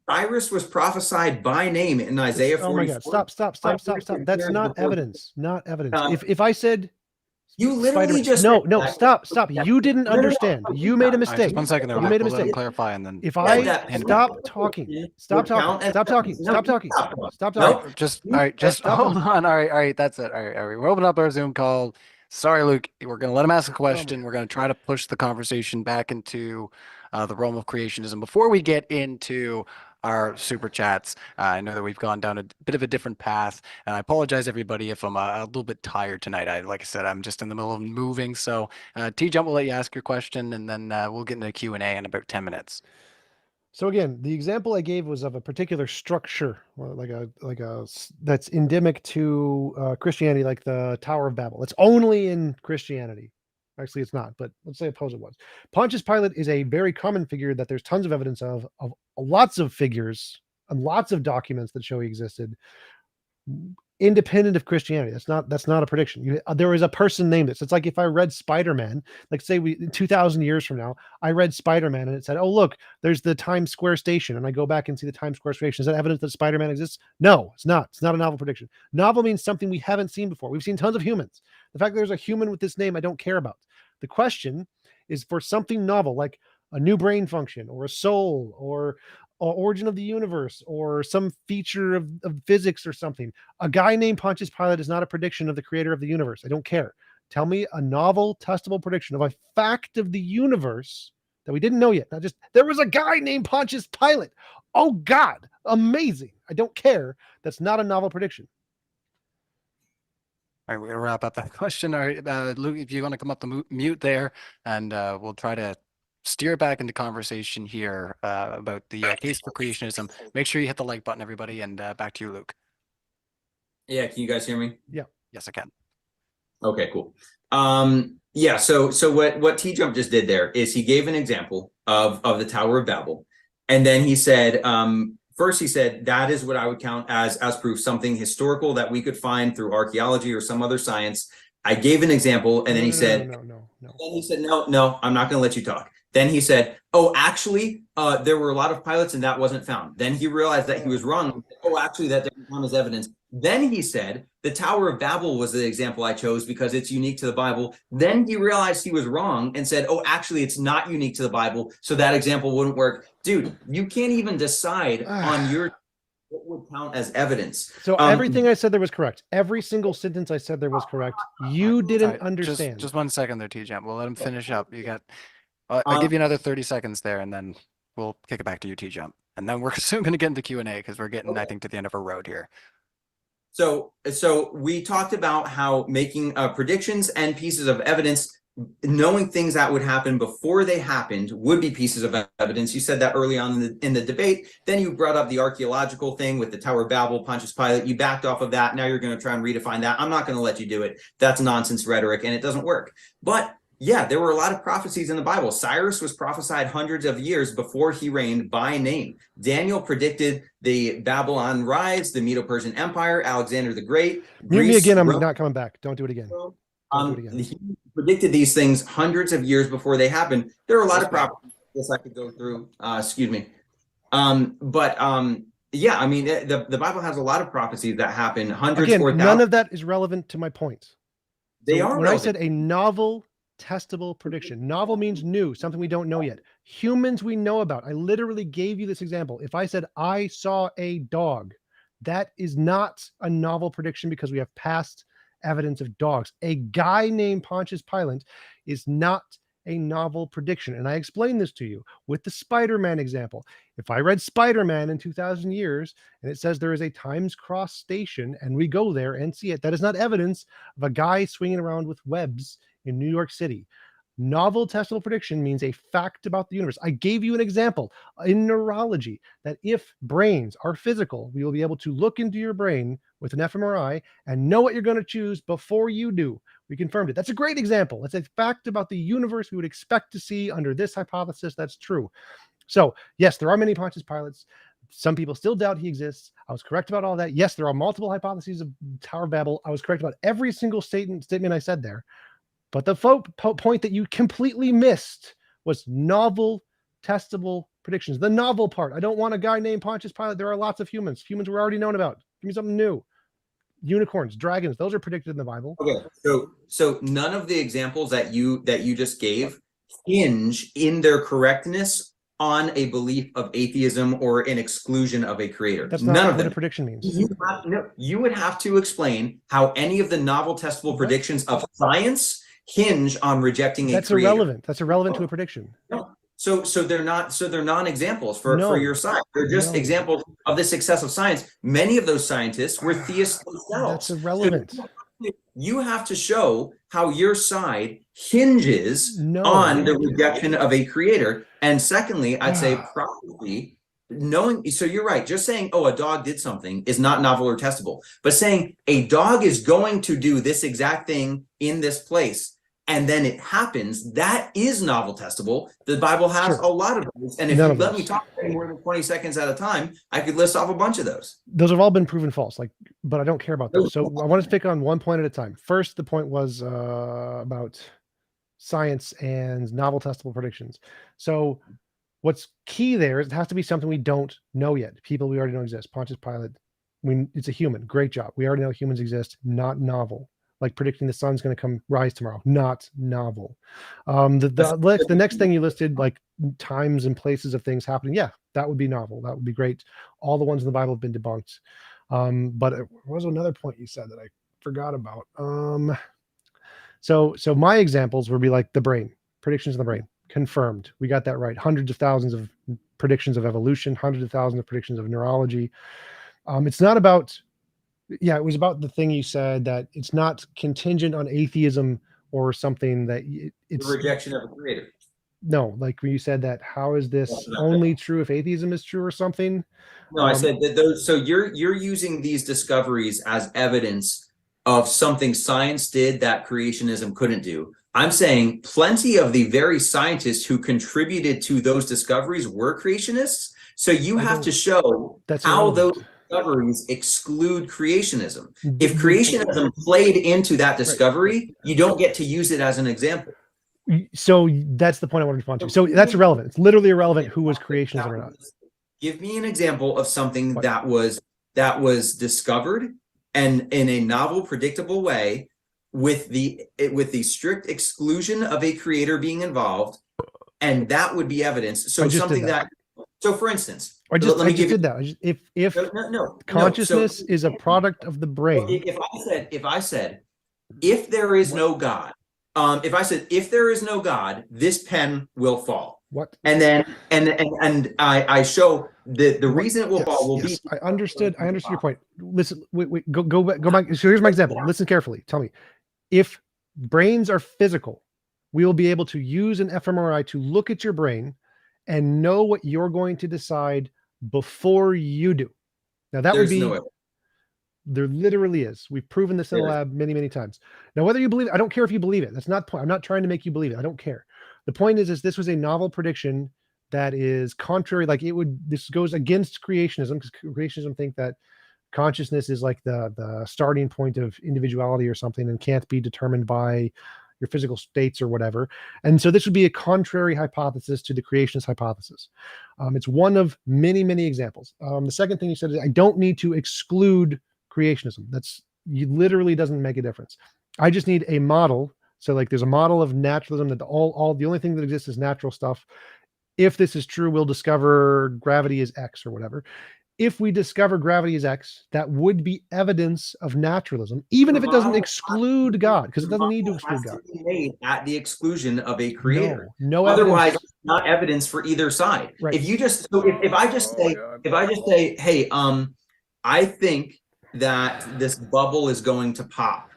Cyrus was prophesied by name in Isaiah 44. Oh my God! Stop! That's not evidence. Not evidence. If I said, you literally just no, stop. You didn't understand. You made a mistake. 1 second there. You made a mistake. Clarify, and then if I stop talking. Just all right. Just hold on. All right. That's it. All right. We're opening up our Zoom call. Sorry, Luke. We're going to let him ask a question. We're going to try to push the conversation back into the realm of creationism. Before we get into our super chats, I know that we've gone down a bit of a different path, and I apologize, everybody, if I'm a little bit tired tonight. Like I said, I'm just in the middle of moving. So TJump will let you ask your question, and then we'll get into the Q&A in about 10 minutes. So again, the example I gave was of a particular structure, like a that's endemic to Christianity, like the Tower of Babel. It's only in Christianity. Actually, it's not, but let's say suppose it was. Pontius Pilate is a very common figure that there's tons of evidence of lots of figures and lots of documents that show he existed. independent of Christianity. That's not a prediction. There is a person named this. It's like if I read Spider-Man, like say 2,000 years from now, I read Spider-Man and it said, oh, look, there's the Times Square station. And I go back and see the Times Square station. Is that evidence that Spider-Man exists? No, it's not. It's not a novel prediction. Novel means something we haven't seen before. We've seen tons of humans. The fact that there's a human with this name, I don't care about. The question is for something novel, like a new brain function or a soul or origin of the universe or some feature of physics or something. A guy named Pontius Pilate is not a prediction of the creator of the universe. I don't care. Tell me a novel, testable prediction of a fact of the universe that we didn't know yet. Not just, there was a guy named Pontius Pilate. Oh God, amazing. I don't care. That's not a novel prediction. All right, we're going to wrap up that question. All right, Luke, if you want to come up to mute there, and we'll try to steer back into conversation here about the case for creationism. Make sure you hit the like button, everybody, and back to you, Luke. Yeah, can you guys hear me? Yeah. Yes, I can. Okay, cool. Yeah, so what TJump just did there is he gave an example of the Tower of Babel, and then he said, first he said that is what I would count as proof, something historical that we could find through archaeology or some other science. I gave an example, and then he said, no. Then he said, no, I'm not going to let you talk. Then he said, oh, actually, there were a lot of pilots and that wasn't found. Then he realized that he was wrong. Oh, actually, that didn't count as evidence. Then he said, the Tower of Babel was the example I chose because it's unique to the Bible. Then he realized he was wrong and said, oh, actually, it's not unique to the Bible, so that example wouldn't work. Dude, you can't even decide on what would count as evidence. So everything I said there was correct. Every single sentence I said there was correct. You didn't understand. Just 1 second there, TJump. We'll let him finish up. You got... I'll give you another 30 seconds there, and then we'll kick it back to you, TJump. And then we're soon going to get into Q&A because we're getting, I think, to the end of our road here. So we talked about how making predictions and pieces of evidence, knowing things that would happen before they happened would be pieces of evidence. You said that early on in the debate. Then you brought up the archaeological thing with the Tower of Babel, Pontius Pilate. You backed off of that. Now you're going to try and redefine that. I'm not going to let you do it. That's nonsense rhetoric, and it doesn't work. But yeah, there were a lot of prophecies in the Bible. Cyrus was prophesied hundreds of years before he reigned by name. Daniel predicted the Babylon rise, the Medo-Persian Empire, Alexander the Great. Mute me again. I'm not coming back. Don't do it again. He predicted these things hundreds of years before they happened. There are a lot of prophecies. Yes, I could go through. Excuse me. Yeah, I mean, the Bible has a lot of prophecies that happen hundreds or thousands. None of that is relevant to my point. They are when relevant. I said a novel, testable prediction. Novel means new, something we don't know yet. Humans we know about. I literally gave you this example. If I said I saw a dog, that is not a novel prediction because we have past evidence of dogs. A guy named Pontius Pilate is not a novel prediction. And I explained this to you with the Spider-Man example. If I read Spider-Man in 2,000 years and it says there is a Times Cross station and we go there and see it, that is not evidence of a guy swinging around with webs in New York City. Novel testable prediction means a fact about the universe. I gave you an example in neurology that if brains are physical, we will be able to look into your brain with an fMRI and know what you're going to choose before you do. We confirmed it. That's a great example. It's a fact about the universe we would expect to see under this hypothesis. That's true. So yes, there are many Pontius Pilates. Some people still doubt he exists. I was correct about all that. Yes, there are multiple hypotheses of Tower of Babel. I was correct about every single statement I said there. But the point that you completely missed was novel, testable predictions. The novel part. I don't want a guy named Pontius Pilate. There are lots of humans. Humans we're already known about. Give me something new. Unicorns, dragons. Those are predicted in the Bible. Okay, so none of the examples that you just gave hinge in their correctness on a belief of atheism or an exclusion of a creator. That's not none of what them. a prediction means. You would have to explain how any of the novel testable predictions of science hinge on rejecting a creator. That's irrelevant. That's irrelevant to a prediction. No. So they're non-examples for your side. They're just examples of the success of science. Many of those scientists were theists themselves. That's irrelevant. So you have to show how your side hinges on the rejection of a creator. And secondly, I'd say probably knowing, so you're right, just saying, oh, a dog did something is not novel or testable. But saying a dog is going to do this exact thing in this place, and then it happens, that is novel testable. The Bible has Sure. a lot of those. And if None you of let me those. talk for more than 20 seconds at a time, I could list off a bunch of those. Those have all been proven false, but I don't care about those. So I want to pick on one point at a time. First, the point was about science and novel testable predictions. So what's key there is it has to be something we don't know yet. People we already know exist. Pontius Pilate, it's a human. Great job. We already know humans exist, not novel. Like predicting the sun's going to rise tomorrow, not novel. The next thing you listed, like times and places of things happening, yeah, that would be novel. That would be great. All the ones in the Bible have been debunked. But it was another point you said that I forgot about. So my examples would be like the brain, predictions of the brain, confirmed. We got that right. Hundreds of thousands of predictions of evolution, hundreds of thousands of predictions of neurology. It's not about, it was about the thing you said that it's not contingent on atheism or something that it's the rejection of a creator. No, like when you said that, how is this only true if atheism is true or something? No, I said that those. So you're using these discoveries as evidence of something science did that creationism couldn't do. I'm saying plenty of the very scientists who contributed to those discoveries were creationists. So you have to show how those discoveries exclude creationism. If creationism played into that discovery, you don't get to use it as an example. So that's the point I want to respond to. So that's irrelevant. It's literally irrelevant who was creationism or not. Give me an example of something that was discovered and in a novel, predictable way, with the strict exclusion of a creator being involved, and that would be evidence. So something that. So, for instance, I just did that. If consciousness is a product of the brain. If I said, if there is no God, if I said, if there is no God, this pen will fall. What? And then I show the reason it will fall will be. I understood your point. Listen, wait, go back. So here's my example. Listen carefully. Tell me, if brains are physical, we will be able to use an fMRI to look at your brain and know what you're going to decide before you do. Now that would be. There literally is. We've proven this in the lab many, many times. Now, whether you believe it, I don't care if you believe it. That's not the point. I'm not trying to make you believe it. I don't care. The point is this was a novel prediction that is contrary. This goes against creationism, because creationism think that consciousness is like the starting point of individuality or something and can't be determined by your physical states or whatever. And so this would be a contrary hypothesis to the creationist hypothesis. It's one of many, many examples. The second thing you said is I don't need to exclude creationism. Literally doesn't make a difference. I just need a model. So like there's a model of naturalism that the only thing that exists is natural stuff. If this is true, we'll discover gravity is X or whatever. If we discover gravity is X, that would be evidence of naturalism, even if it doesn't exclude God, because it doesn't need to exclude God. Made at the exclusion of a creator. No Otherwise, it's not evidence for either side. Right. If you just if I just say, hey, I think that this bubble is going to pop,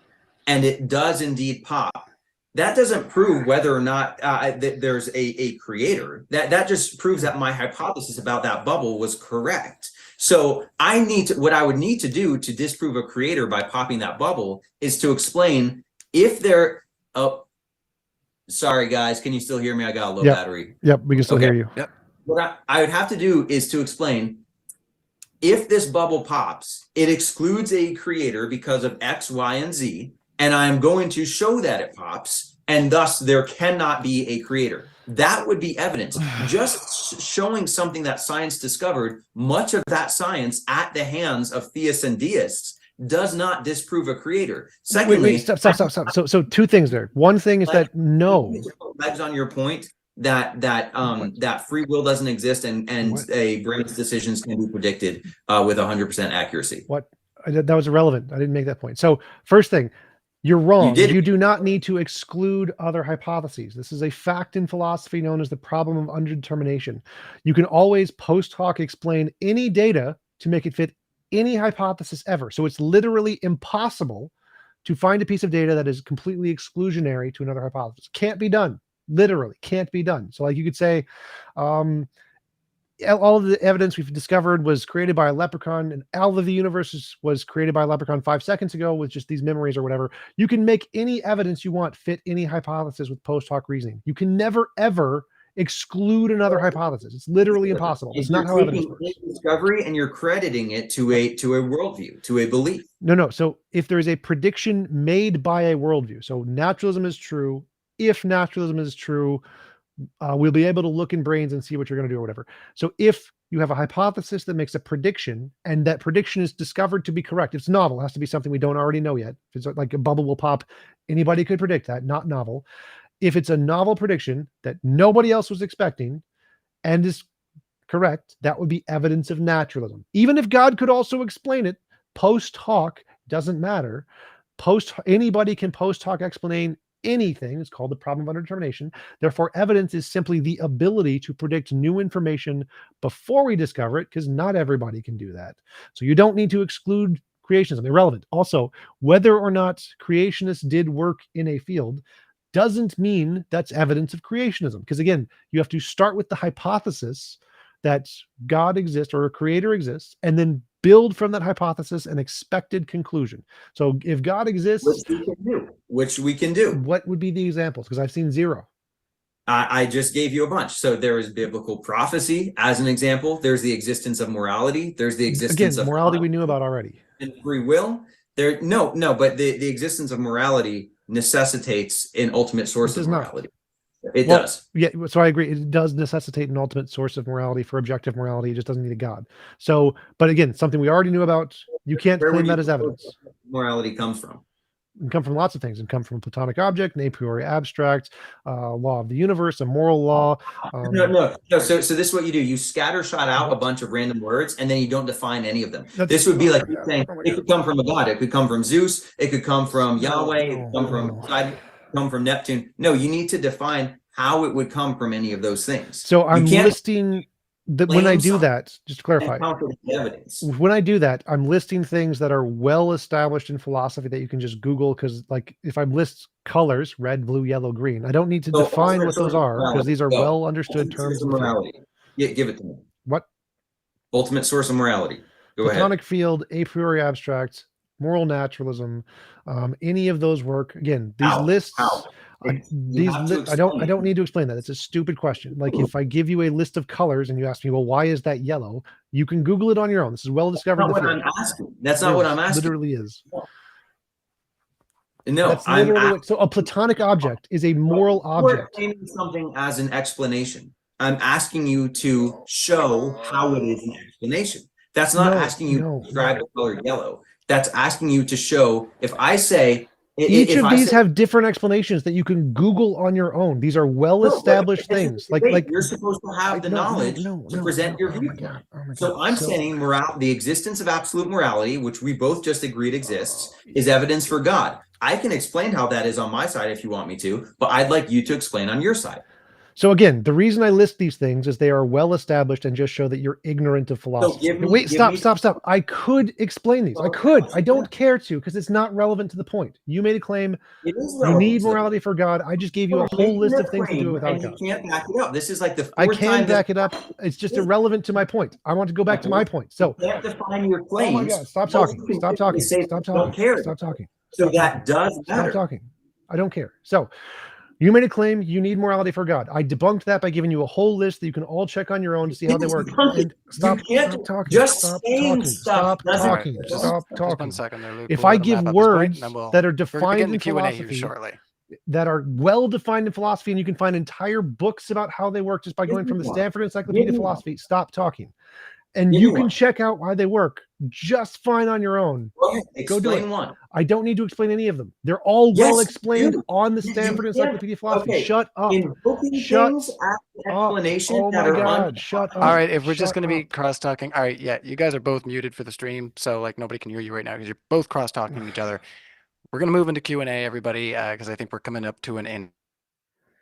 and it does indeed pop, that doesn't prove whether or not that there's a creator. That just proves that my hypothesis about that bubble was correct. So what I would need to do to disprove a creator by popping that bubble is to explain if there. Oh, sorry guys, can you still hear me? I got a low battery. Yep, we can still hear you. Yep. What I would have to do is to explain, if this bubble pops, it excludes a creator because of X, Y, and Z, and I'm going to show that it pops, and thus there cannot be a creator. That would be evidence. Just showing something that science discovered, much of that science at the hands of theists and deists, does not disprove a creator. Secondly, stop. So two things there. One thing is that legs on your point that free will doesn't exist and a brain's decisions can be predicted with 100% accuracy. What? That was irrelevant. I didn't make that point. So first thing, you're wrong. You do not need to exclude other hypotheses. This is a fact in philosophy known as the problem of underdetermination. You can always post hoc explain any data to make it fit any hypothesis ever. So it's literally impossible to find a piece of data that is completely exclusionary to another hypothesis. Can't be done. Literally can't be done. So like you could say, all of the evidence we've discovered was created by a leprechaun, and all of the universe was created by a leprechaun 5 seconds ago with just these memories or whatever. You can make any evidence you want fit any hypothesis with post hoc reasoning. You can never, ever exclude another hypothesis. It's literally impossible. It's not how evidence works. Discovery and you're crediting it to a worldview, to a belief. No. So if there is a prediction made by a worldview, so naturalism is true. If naturalism is true, we'll be able to look in brains and see what you're going to do or whatever. So if you have a hypothesis that makes a prediction and that prediction is discovered to be correct, it's novel. It has to be something we don't already know yet. If it's like a bubble will pop, anybody could predict that, not novel. If it's a novel prediction that nobody else was expecting and is correct, that would be evidence of naturalism. Even if God could also explain it, post hoc doesn't matter. Anybody can post hoc explain anything. It's called the problem of underdetermination. Therefore, evidence is simply the ability to predict new information before we discover it, because not everybody can do that. So you don't need to exclude creationism. Irrelevant. Also, whether or not creationists did work in a field doesn't mean that's evidence of creationism. Because again, you have to start with the hypothesis that God exists or a creator exists, and then build from that hypothesis an expected conclusion. So if God exists, which we can do. What would be the examples? Because I've seen zero. I just gave you a bunch. So there is biblical prophecy as an example. There's the existence of morality. There's the existence of morality we knew about already. And free will. But the existence of morality necessitates an ultimate source of morality. It does. Yeah, so I agree. It does necessitate an ultimate source of morality for objective morality. It just doesn't need a God. So, but again, something we already knew about, you can't claim that as evidence. Morality comes from? It can come from lots of things. It can come from a Platonic object, an a priori abstract, law of the universe, a moral law. No. So this is what you do. You scattershot out a bunch of random words, and then you don't define any of them. This would be like saying it could come from a god. It could come from Zeus. It could come from Yahweh. It could come from Poseidon. Come from Neptune. No, you need to define how it would come from any of those things. So I'm listing that when I do that, just to clarify, when I do that, I'm listing things that are well established in philosophy that you can just Google. Because like if I list colors, red, blue, yellow, green, I don't need to define what those are, because these are well understood terms of morality. Yeah, give it to me. What? Ultimate source of morality. Go Platonic ahead. field, a priori abstract, moral naturalism, any of those work. Again, these lists. I don't need to explain that. It's a stupid question. Like if I give you a list of colors and you ask me, well, why is that yellow? You can Google it on your own. This is well discovered. That's not what I'm asking. Literally is. No, so a Platonic object is a moral object. We're claiming something as an explanation. I'm asking you to show how it is an explanation. That's not asking you to describe the color yellow. That's asking you to show, if I say, each of these have different explanations that you can Google on your own. These are well-established things. Like you're supposed to have the knowledge to present your view. So I'm saying the existence of absolute morality, which we both just agreed exists, is evidence for God. I can explain how that is on my side if you want me to, but I'd like you to explain on your side. So again, the reason I list these things is they are well established and just show that you're ignorant of philosophy. Stop. I could explain these. I could. I don't care to, because it's not relevant to the point. You made a claim. You need morality for God. I just gave you a whole list of things to do without God. You can't back it up. This is like the I can back it up. It's just irrelevant to my point. I want to go back to my point. So you can't define your claims. Oh my God! Stop talking. Stop talking. Stop talking. Stop talking. So that does matter. Stop talking. I don't care. So. You made a claim you need morality for God. I debunked that by giving you a whole list that you can all check on your own to see how they work. And stop talking. Stop talking. 1 second there, Luke. If I give words that are defined in philosophy, shortly. that are well defined in philosophy, and you can find entire books about how they work just by going from the Stanford Encyclopedia of Philosophy, stop talking. And you can check out why they work just fine on your own. Go do it. One. I don't need to explain any of them. They're all well explained on the Stanford Encyclopedia of Philosophy. Okay. Shut up. Shut up. Oh my God. Shut up. All right. If we're just going to be cross talking. All right. Yeah. You guys are both muted for the stream. So like nobody can hear you right now because you're both cross talking each other. We're going to move into Q&A, everybody, because I think we're coming up to an end